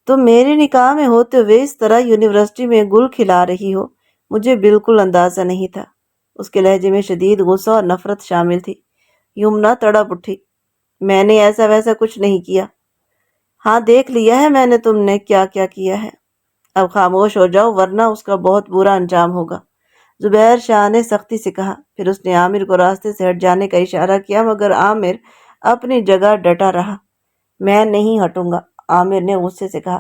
تم میرے نکاح میں ہوتے ہوئے اس طرح یونیورسٹی میں گل کھلا رہی ہو، مجھے بالکل اندازہ نہیں تھا۔ اس کے لہجے میں شدید غصہ اور نفرت شامل تھی۔ یمنا تڑپ اٹھی۔ میں نے ایسا ویسا کچھ نہیں کیا۔ ہاں دیکھ لیا ہے میں نے تم نے کیا کیا کیا ہے، اب خاموش ہو جاؤ ورنہ اس کا بہت برا انجام ہوگا، زبیر شاہ نے سختی سے کہا۔ پھر اس نے عامر کو راستے سے ہٹ جانے کا اشارہ کیا، مگر عامر اپنی جگہ ڈٹا رہا۔ میں نہیں ہٹوں گا، عامر نے غصے سے کہا۔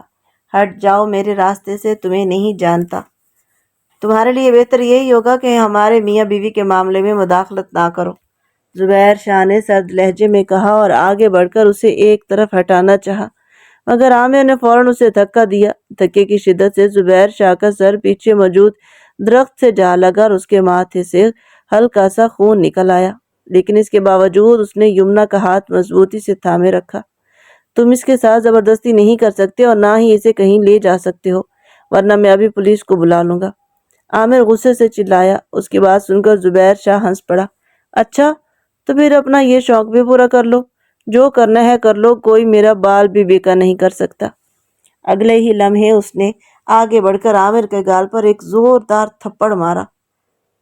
ہٹ جاؤ میرے راستے سے، تمہیں نہیں جانتا۔ تمہارے لیے بہتر یہی ہوگا کہ ہمارے میاں بیوی کے معاملے میں مداخلت نہ کرو، زبیر شاہ نے سرد لہجے میں کہا اور آگے بڑھ کر اسے ایک طرف ہٹانا چاہا، مگر عامر نے فوراً اسے دھکا دیا۔ دھکے کی شدت سے زبیر شاہ کا سر پیچھے موجود درخت سے جا لگا اور اس کے ماتھے سے ہلکا سا خون نکل آیا، لیکن اس کے باوجود اس نے یمنا کا ہاتھ مضبوطی سے تھامے رکھا۔ تم اس کے ساتھ زبردستی نہیں کر سکتے اور نہ ہی اسے کہیں لے جا سکتے ہو، ورنہ میں ابھی پولیس کو بلا لوں گا، عامر غصے سے چلایا۔ اس کی بات سن کر زبیر شاہ ہنس پڑا۔ اچھا تو پھر اپنا یہ شوق بھی پورا کر لو، جو کرنا ہے کر لو، کوئی میرا بال بھی بیکا نہیں کر سکتا۔ اگلے ہی لمحے اس نے آگے بڑھ کر عامر کے گال پر ایک زوردار تھپڑ مارا۔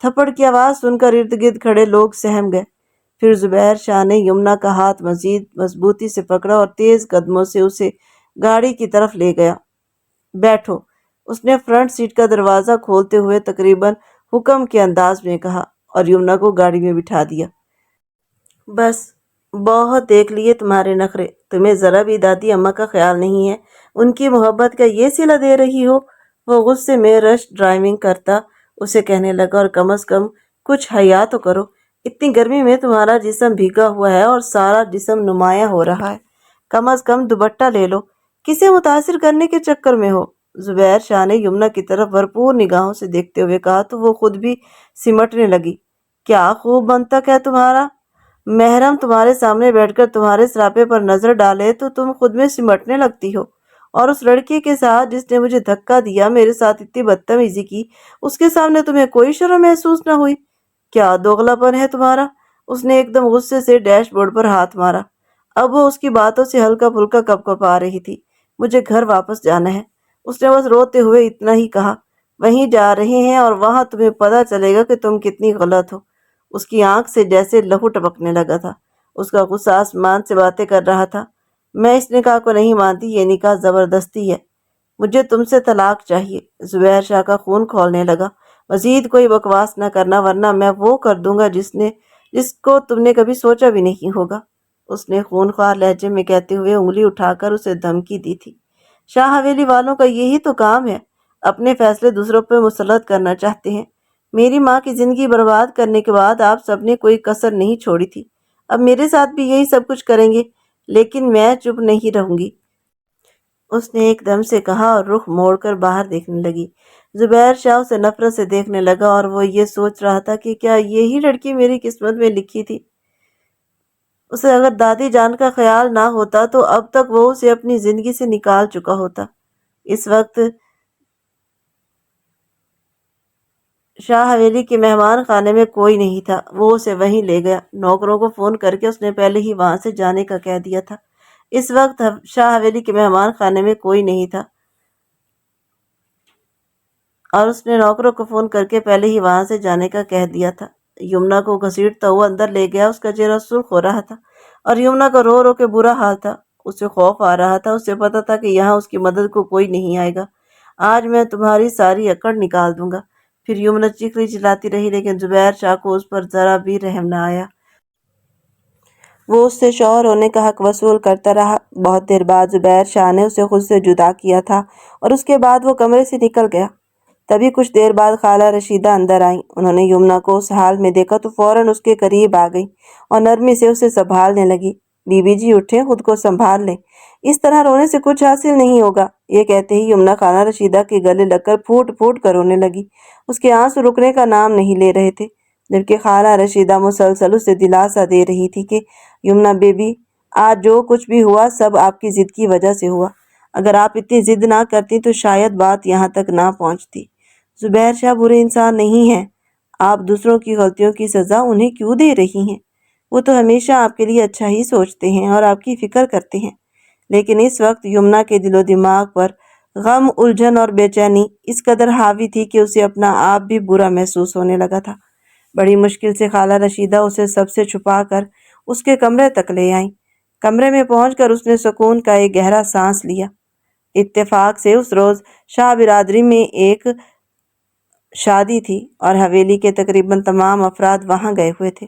تھپڑ کی آواز سن کر ارد گرد کھڑے لوگ سہم گئے، پھر زبیر شاہ نے یمنا کا ہاتھ مزید مضبوطی سے پکڑا اور تیز قدموں سے اسے گاڑی کی طرف لے گیا۔ بیٹھو، اس نے فرنٹ سیٹ کا دروازہ کھولتے ہوئے تقریباً حکم کے انداز میں کہا اور یمنا کو گاڑی میں بٹھا دیا۔ بس بہت دیکھ لیے تمہارے نخرے، تمہیں ذرا بھی دادی اماں کا خیال نہیں ہے، ان کی محبت کا یہ صلہ دے رہی ہو۔ وہ غصے میں رش ڈرائیونگ کرتا اسے کہنے لگا، اور کم از کم کچھ حیا تو کرو، اتنی گرمی میں تمہارا جسم بھیگا ہوا ہے اور سارا جسم نمایاں ہو رہا ہے، کم از کم دوپٹہ لے لو، کسے متاثر کرنے کے چکر میں ہو۔ زبیر شاہ نے یمنا کی طرف بھرپور نگاہوں سے دیکھتے ہوئے کہا تو وہ خود بھی سمٹنے لگی۔ کیا خوب منطق ہے تمہارا، محرم تمہارے سامنے بیٹھ کر تمہارے سراپے پر نظر ڈالے تو تم خود میں سمٹنے لگتی ہو، اور اس لڑکی کے ساتھ جس نے مجھے دھکا دیا، میرے ساتھ اتنی بدتمیزی کی، اس کے سامنے تمہیں کوئی شرم محسوس نہ ہوئی؟ کیا دوغلا پن ہے تمہارا؟ اس نے ایک دم غصے سے ڈیش بورڈ پر ہاتھ مارا۔ اب وہ اس کی باتوں سے ہلکا پھلکا کپکپا رہی تھی۔ مجھے گھر واپس جانا ہے، اس نے بس روتے ہوئے اتنا ہی کہا۔ وہیں جا رہے ہیں اور وہاں تمہیں پتہ چلے گا کہ تم کتنی غلط ہو۔ اس کی آنکھ سے جیسے لہو ٹپکنے لگا تھا، اس کا غصہ آسمان سے باتیں کر رہا تھا۔ میں اس نکاح کو نہیں مانتی، یہ نکاح زبردستی ہے، مجھے تم سے طلاق چاہیے۔ زبیر شاہ کا خون کھولنے لگا۔ مزید کوئی بکواس نہ کرنا ورنہ میں وہ کر دوں گا جس کو تم نے کبھی سوچا بھی نہیں ہوگا، اس نے خونخوار لہجے میں کہتے ہوئے انگلی اٹھا کر اسے دھمکی دی تھی۔ شاہ حویلی والوں کا یہی تو کام ہے، اپنے فیصلے دوسروں پہ مسلط کرنا چاہتے ہیں۔ میری ماں کی زندگی برباد کرنے کے بعد آپ سب نے کوئی کسر نہیں چھوڑی تھی، اب میرے ساتھ بھی یہی سب کچھ کریں گے، لیکن میں چپ نہیں رہوں گی، اس نے ایک دم سے کہا اور رخ موڑ کر باہر دیکھنے لگی۔ زبیر شاہ اسے نفرت سے دیکھنے لگا اور وہ یہ سوچ رہا تھا کہ کیا یہی لڑکی میری قسمت میں لکھی تھی؟ اسے اگر دادی جان کا خیال نہ ہوتا تو اب تک وہ اسے اپنی زندگی سے نکال چکا ہوتا۔ اس وقت شاہ حویلی کے مہمان خانے میں کوئی نہیں تھا، وہ اسے وہیں لے گیا۔ نوکروں کو فون کر کے اس نے پہلے ہی وہاں سے جانے کا کہہ دیا تھا۔ اس وقت شاہ حویلی کے مہمان خانے میں کوئی نہیں تھا اور اس نے نوکروں کو فون کر کے پہلے ہی وہاں سے جانے کا کہہ دیا تھا۔ یمنا کو گھسیٹتا ہوا اندر لے گیا، اس کا چہرہ سرخ ہو رہا تھا اور یمنا کا رو رو کے برا حال تھا۔ اسے خوف آ رہا تھا، اسے پتا تھا کہ یہاں اس کی مدد کو کوئی نہیں آئے گا۔ آج میں تمہاری ساری اکڑ نکال دوں گا۔ پھر یمنا چیختی چلاتی رہی، لیکن زبیر شاہ کو اس پر ذرا بھی رحم نہ آیا۔ وہ اس سے شوہر ہونے کا حق وصول کرتا رہا۔ بہت دیر بعد زبیر شاہ نے اسے خود سے جدا کیا تھا اور اس کے بعد وہ کمرے سے نکل گیا۔ تبھی کچھ دیر بعد خالہ رشیدہ اندر آئیں۔ انہوں نے یمنا کو اس حال میں دیکھا تو فوراً اس کے قریب آ گئیں اور نرمی سے اسے سنبھالنے لگی۔ بی بی جی اٹھیں، خود کو سنبھال لیں، اس طرح رونے سے کچھ حاصل نہیں ہوگا۔ یہ کہتے ہی یمنا خالہ رشیدہ کے گلے لگ کر پھوٹ پھوٹ کر رونے لگی۔ اس کے آنسو رکنے کا نام نہیں لے رہے تھے، جبکہ خالہ رشیدہ مسلسل اسے دلاسا دے رہی تھی کہ یمنا بیبی، آج جو کچھ بھی ہوا سب آپ کی ضد کی وجہ سے ہوا، اگر آپ اتنی ضد نہ کرتی تو شاید بات یہاں تک نہ پہنچتی۔ زبیر شاہ برے انسان نہیں ہیں، آپ دوسروں کی غلطیوں کی سزا انہیں کیوں دے رہی ہیں؟ وہ تو ہمیشہ آپ کے لیے اچھا ہی سوچتے ہیں اور آپ کی فکر کرتے ہیں۔ لیکن اس وقت یمنا کے دل و دماغ پر غم، الجھن اور بے چینی اس قدر حاوی تھی کہ اسے اپنا آپ بھی برا محسوس ہونے لگا تھا۔ بڑی مشکل سے خالہ رشیدہ اسے سب سے چھپا کر اس کے کمرے تک لے آئیں۔ کمرے میں پہنچ کر اس نے سکون کا ایک گہرا سانس لیا۔ اتفاق سے اس روز شاہ برادری میں ایک شادی تھی اور حویلی کے تقریباً تمام افراد وہاں گئے ہوئے تھے۔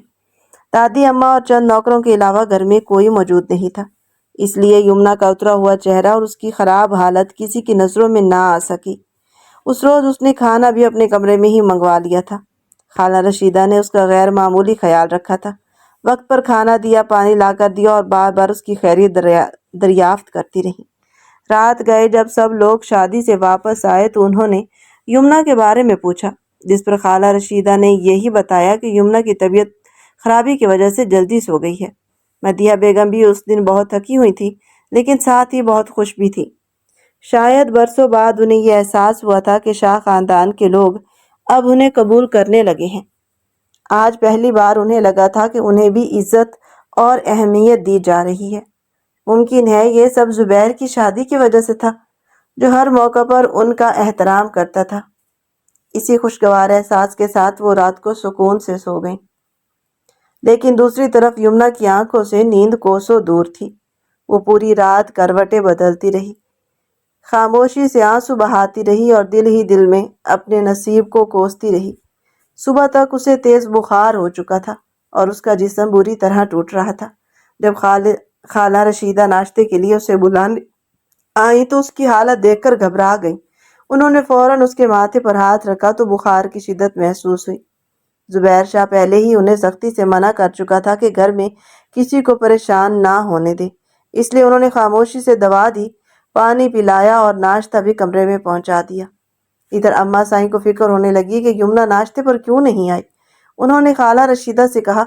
دادی اماں اور چند نوکروں کے علاوہ گھر میں کوئی موجود نہیں تھا، اس لیے یمنا کا اترا ہوا چہرہ اور اس کی خراب حالت کسی کی نظروں میں نہ آ سکی۔ اس روز اس نے کھانا بھی اپنے کمرے میں ہی منگوا لیا تھا۔ خالہ رشیدہ نے اس کا غیر معمولی خیال رکھا تھا، وقت پر کھانا دیا، پانی لا کر دیا اور بار بار اس کی خیریت دریافت کرتی رہی۔ رات گئے جب سب لوگ شادی سے واپس آئے تو انہوں نے یمنا کے بارے میں پوچھا، جس پر خالہ رشیدہ نے یہی بتایا کہ یمنا کی طبیعت خرابی کی وجہ سے جلدی سو گئی ہے۔ مدیحہ بیگم بھی اس دن بہت تھکی ہوئی تھی، لیکن ساتھ ہی بہت خوش بھی تھی۔ شاید برسوں بعد انہیں یہ احساس ہوا تھا کہ شاہ خاندان کے لوگ اب انہیں قبول کرنے لگے ہیں۔ آج پہلی بار انہیں لگا تھا کہ انہیں بھی عزت اور اہمیت دی جا رہی ہے۔ ممکن ہے یہ سب زبیر کی شادی کی وجہ سے تھا، جو ہر موقع پر ان کا احترام کرتا تھا۔ اسی خوشگوار احساس کے ساتھ وہ رات کو سکون سے سو گئیں۔ لیکن دوسری طرف یمنا کی آنکھوں سے نیند کوسوں دور تھی۔ وہ پوری رات کروٹیں بدلتی رہی، خاموشی سے آنسو بہاتی رہی اور دل ہی دل میں اپنے نصیب کو کوستی رہی۔ صبح تک اسے تیز بخار ہو چکا تھا اور اس کا جسم بری طرح ٹوٹ رہا تھا۔ جب خالہ رشیدہ ناشتے کے لیے اسے بلانے آئی تو اس کی حالت دیکھ کر گھبرا گئی۔ انہوں نے فوراً اس کے ماتھے پر ہاتھ رکھا تو بخار کی شدت محسوس ہوئی۔ زبیر شاہ پہلے ہی انہیں سختی سے منع کر چکا تھا کہ گھر میں کسی کو پریشان نہ ہونے دے، اس لیے انہوں نے خاموشی سے دوا دی، پانی پلایا اور ناشتہ بھی کمرے میں پہنچا دیا۔ ادھر اماں سائیں کو فکر ہونے لگی کہ یمنا ناشتے پر کیوں نہیں آئی۔ انہوں نے خالہ رشیدہ سے کہا،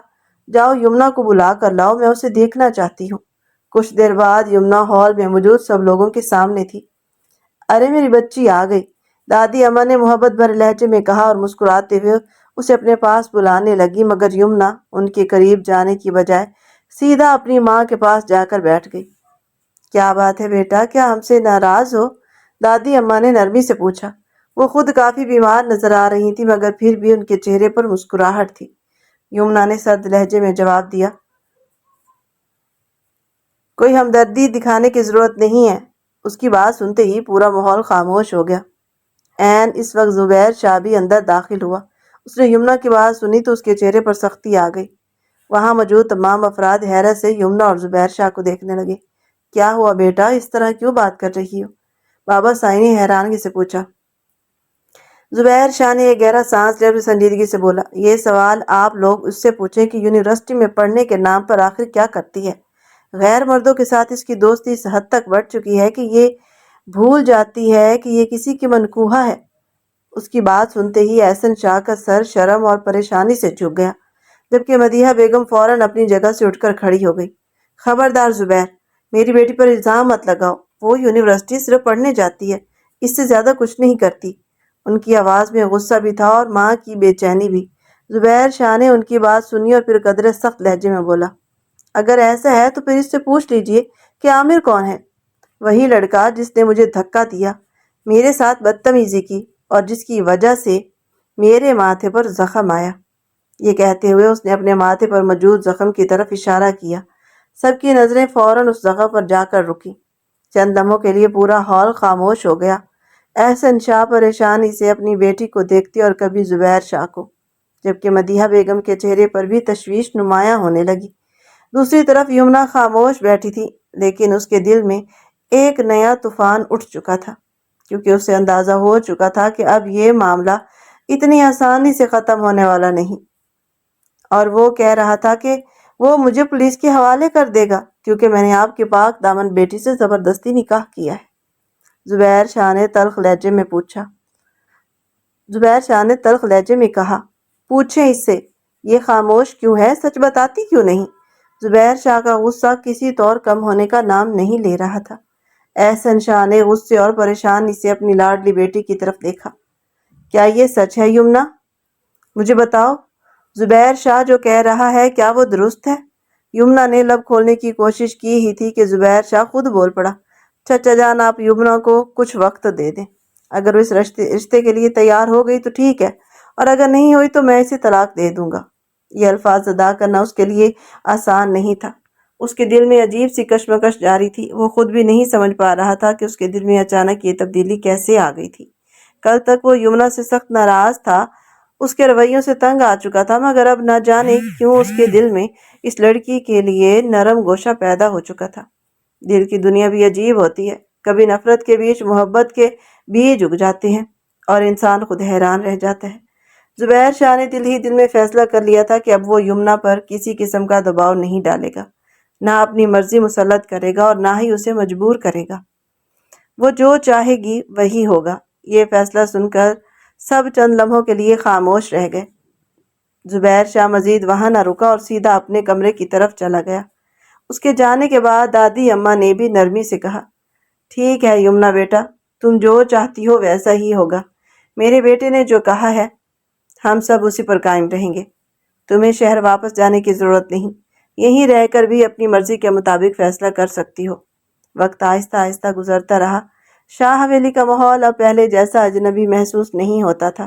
جاؤ یمنا کو بلا کر لاؤ، میں اسے دیکھنا چاہتی ہوں۔ کچھ دیر بعد یمنا ہال میں موجود سب لوگوں کے سامنے تھی۔ ارے میری بچی آ گئی، دادی اماں نے محبت بھرے لہجے میں کہا اور مسکراتے ہوئے اسے اپنے پاس بلانے لگی، مگر یمنا ان کے قریب جانے کی بجائے سیدھا اپنی ماں کے پاس جا کر بیٹھ گئی۔ کیا بات ہے بیٹا، کیا ہم سے ناراض ہو؟ دادی اماں نے نرمی سے پوچھا۔ وہ خود کافی بیمار نظر آ رہی تھی مگر پھر بھی ان کے چہرے پر مسکراہٹ تھی۔ یمنا نے سرد لہجے میں جواب دیا، کوئی ہمدردی دکھانے کی ضرورت نہیں ہے۔ اس کی بات سنتے ہی پورا ماحول خاموش ہو گیا۔ عین اس وقت زبیر شاہ بھی اندر داخل ہوا۔ اس نے یمنا کی بات سنی تو اس کے چہرے پر سختی آ گئی۔ وہاں موجود تمام افراد حیرت سے یمنا اور زبیر شاہ کو دیکھنے لگے۔ کیا ہوا بیٹا، اس طرح کیوں بات کر رہی ہو؟ بابا سائیں نے حیرانگی سے پوچھا۔ زبیر شاہ نے ایک گہرا سانس لے سنجیدگی سے بولا، یہ سوال آپ لوگ اس سے پوچھیں کہ یونیورسٹی میں پڑھنے کے نام پر آخر کیا کرتی ہے۔ غیر مردوں کے ساتھ اس کی دوستی اس حد تک بڑھ چکی ہے کہ یہ بھول جاتی ہے کہ یہ کسی کی منکوہہ ہے۔ اس کی بات سنتے ہی احسن شاہ کا سر شرم اور پریشانی سے جھک گیا، جبکہ مدیحہ بیگم فوراً اپنی جگہ سے اٹھ کر کھڑی ہو گئی۔ خبردار زبیر، میری بیٹی پر الزام مت لگاؤ، وہ یونیورسٹی صرف پڑھنے جاتی ہے، اس سے زیادہ کچھ نہیں کرتی۔ ان کی آواز میں غصہ بھی تھا اور ماں کی بے چینی بھی۔ زبیر شاہ نے ان کی بات سنی اور پھر قدرے سخت لہجے میں بولا، اگر ایسا ہے تو پھر اس سے پوچھ لیجئے کہ عامر کون ہے؟ وہی لڑکا جس نے مجھے دھکا دیا، میرے ساتھ بدتمیزی کی اور جس کی وجہ سے میرے ماتھے پر زخم آیا۔ یہ کہتے ہوئے اس نے اپنے ماتھے پر موجود زخم کی طرف اشارہ کیا۔ سب کی نظریں فوراً اس جگہ پر جا کر رکیں۔ چند لمحوں کے لیے پورا ہال خاموش ہو گیا۔ احسن شاہ پریشانی سے اپنی بیٹی کو دیکھتے اور کبھی زبیر شاہ کو، جبکہ مدیحہ بیگم کے چہرے پر بھی تشویش نمایاں ہونے لگی۔ دوسری طرف یمنا خاموش بیٹھی تھی، لیکن اس کے دل میں ایک نیا طوفان اٹھ چکا تھا، کیونکہ اسے اندازہ ہو چکا تھا کہ اب یہ معاملہ اتنی آسانی سے ختم ہونے والا نہیں۔ اور وہ کہہ رہا تھا کہ وہ مجھے پولیس کے حوالے کر دے گا کیونکہ میں نے آپ کی پاک دامن بیٹی سے زبردستی نکاح کیا ہے۔ زبیر شاہ نے تلخ لہجے میں کہا، پوچھیں اس سے، یہ خاموش کیوں ہے، سچ بتاتی کیوں نہیں؟ زبیر شاہ کا غصہ کسی طور کم ہونے کا نام نہیں لے رہا تھا۔ احسن شاہ نے غصے اور پریشانی سے اپنی لاڈلی بیٹی کی طرف دیکھا۔ کیا یہ سچ ہے یمنا؟ مجھے بتاؤ، زبیر شاہ جو کہہ رہا ہے کیا وہ درست ہے؟ یمنا نے لب کھولنے کی کوشش کی ہی تھی کہ زبیر شاہ خود بول پڑا، چچا جان آپ یمنا کو کچھ وقت دے دیں، اگر وہ اس رشتے کے لیے تیار ہو گئی تو ٹھیک ہے، اور اگر نہیں ہوئی تو میں اسے طلاق دے دوں گا۔ یہ الفاظ ادا کرنا اس کے لیے آسان نہیں تھا۔ اس کے دل میں عجیب سی کشمکش جاری تھی۔ وہ خود بھی نہیں سمجھ پا رہا تھا کہ اس کے دل میں اچانک یہ تبدیلی کیسے آ گئی تھی۔ کل تک وہ یمنا سے سخت ناراض تھا، اس کے رویوں سے تنگ آ چکا تھا، مگر اب نہ جانے کیوں اس کے دل میں اس لڑکی کے لیے نرم گوشہ پیدا ہو چکا تھا۔ دل کی دنیا بھی عجیب ہوتی ہے، کبھی نفرت کے بیچ محبت کے بیج اگ جاتے ہیں اور انسان خود حیران رہ جاتا ہے۔ زبیر شاہ نے دل ہی دل میں فیصلہ کر لیا تھا کہ اب وہ یمنا پر کسی قسم کا دباؤ نہیں ڈالے گا، نہ اپنی مرضی مسلط کرے گا اور نہ ہی اسے مجبور کرے گا۔ وہ جو چاہے گی وہی ہوگا۔ یہ فیصلہ سن کر سب چند لمحوں کے لیے خاموش رہ گئے۔ زبیر شاہ مزید وہاں نہ رکا اور سیدھا اپنے کمرے کی طرف چلا گیا۔ اس کے جانے کے بعد دادی اماں نے بھی نرمی سے کہا، ٹھیک ہے یمنا بیٹا، تم جو چاہتی ہو ویسا ہی ہوگا۔ میرے بیٹے نے جو کہا ہے ہم سب اسی پر قائم رہیں گے۔ تمہیں شہر واپس جانے کی ضرورت نہیں، یہیں رہ کر بھی اپنی مرضی کے مطابق فیصلہ کر سکتی ہو۔ وقت آہستہ آہستہ گزرتا رہا۔ شاہ حویلی کا ماحول اب پہلے جیسا اجنبی محسوس نہیں ہوتا تھا۔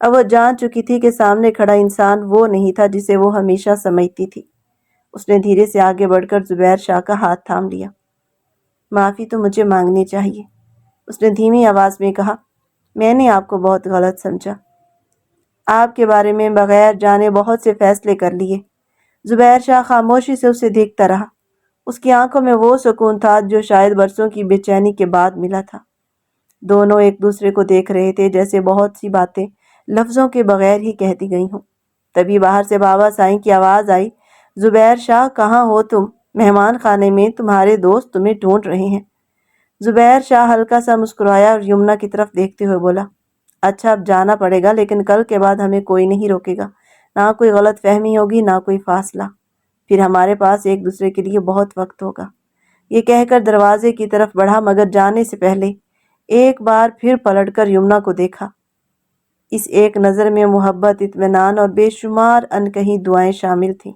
اب وہ جان چکی تھی کہ سامنے کھڑا انسان وہ نہیں تھا جسے وہ ہمیشہ سمجھتی تھی۔ اس نے دھیرے سے آگے بڑھ کر زبیر شاہ کا ہاتھ تھام لیا۔ معافی تو مجھے مانگنی چاہیے، اس نے دھیمی آواز میں کہا۔ میں نے آپ کو بہت غلط سمجھا، آپ کے بارے میں بغیر جانے بہت سے فیصلے کر لیے۔ زبیر شاہ خاموشی سے اسے دیکھتا رہا۔ اس کی آنکھوں میں وہ سکون تھا جو شاید برسوں کی بے چینی کے بعد ملا تھا۔ دونوں ایک دوسرے کو دیکھ رہے تھے جیسے بہت سی باتیں لفظوں کے بغیر ہی کہہ دی گئی ہوں۔ تبھی باہر سے بابا سائیں کی آواز آئی، زبیر شاہ کہاں ہو تم؟ مہمان خانے میں تمہارے دوست تمہیں ڈھونڈ رہے ہیں۔ زبیر شاہ ہلکا سا مسکرایا اور یمنا کی طرف دیکھتے ہوئے بولا، اچھا اب جانا پڑے گا، لیکن کل کے بعد ہمیں کوئی نہیں روکے گا، نہ کوئی غلط فہمی ہوگی، نہ کوئی فاصلہ، پھر ہمارے پاس ایک دوسرے کے لیے بہت وقت ہوگا۔ یہ کہہ کر دروازے کی طرف بڑھا، مگر جانے سے پہلے ایک بار پھر پلٹ کر یمنا کو دیکھا۔ اس ایک نظر میں محبت، اطمینان اور بے شمار انکہی دعائیں شامل تھیں۔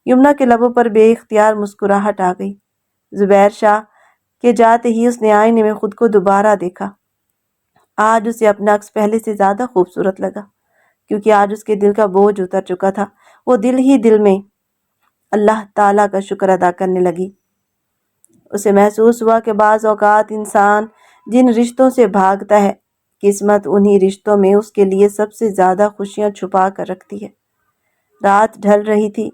یمنا کے لبوں پر بے اختیار مسکراہٹ آ گئی۔ زبیر شاہ کے جاتے ہی اس نے آئینے میں خود کو دوبارہ دیکھا۔ آج اسے اپنا عکس پہلے سے زیادہ خوبصورت لگا، کیونکہ آج اس کے دل کا بوجھ اتر چکا تھا۔ وہ دل ہی دل میں اللہ تعالیٰ کا شکر ادا کرنے لگی۔ اسے محسوس ہوا کہ بعض اوقات انسان جن رشتوں سے بھاگتا ہے، قسمت انہی رشتوں میں اس کے لیے سب سے زیادہ خوشیاں چھپا کر رکھتی ہے۔ رات ڈھل رہی تھی،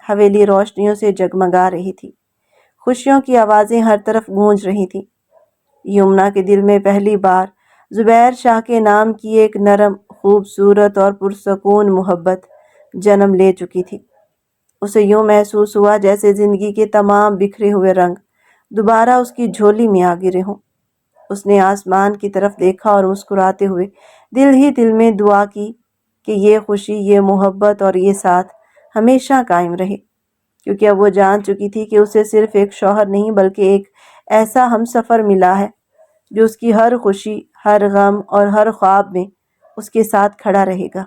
حویلی روشنیوں سے جگمگا رہی تھی، خوشیوں کی آوازیں ہر طرف گونج رہی تھیں۔ یمنا کے دل میں پہلی بار زبیر شاہ کے نام کی ایک نرم، خوبصورت اور پرسکون محبت جنم لے چکی تھی۔ اسے یوں محسوس ہوا جیسے زندگی کے تمام بکھرے ہوئے رنگ دوبارہ اس کی جھولی میں آ گرے ہوں۔ اس نے آسمان کی طرف دیکھا اور مسکراتے ہوئے دل ہی دل میں دعا کی کہ یہ خوشی، یہ محبت اور یہ ساتھ ہمیشہ قائم رہے، کیونکہ اب وہ جان چکی تھی کہ اسے صرف ایک شوہر نہیں بلکہ ایک ایسا ہمسفر ملا ہے جو اس کی ہر خوشی، ہر غم اور ہر خواب میں اس کے ساتھ کھڑا رہے گا۔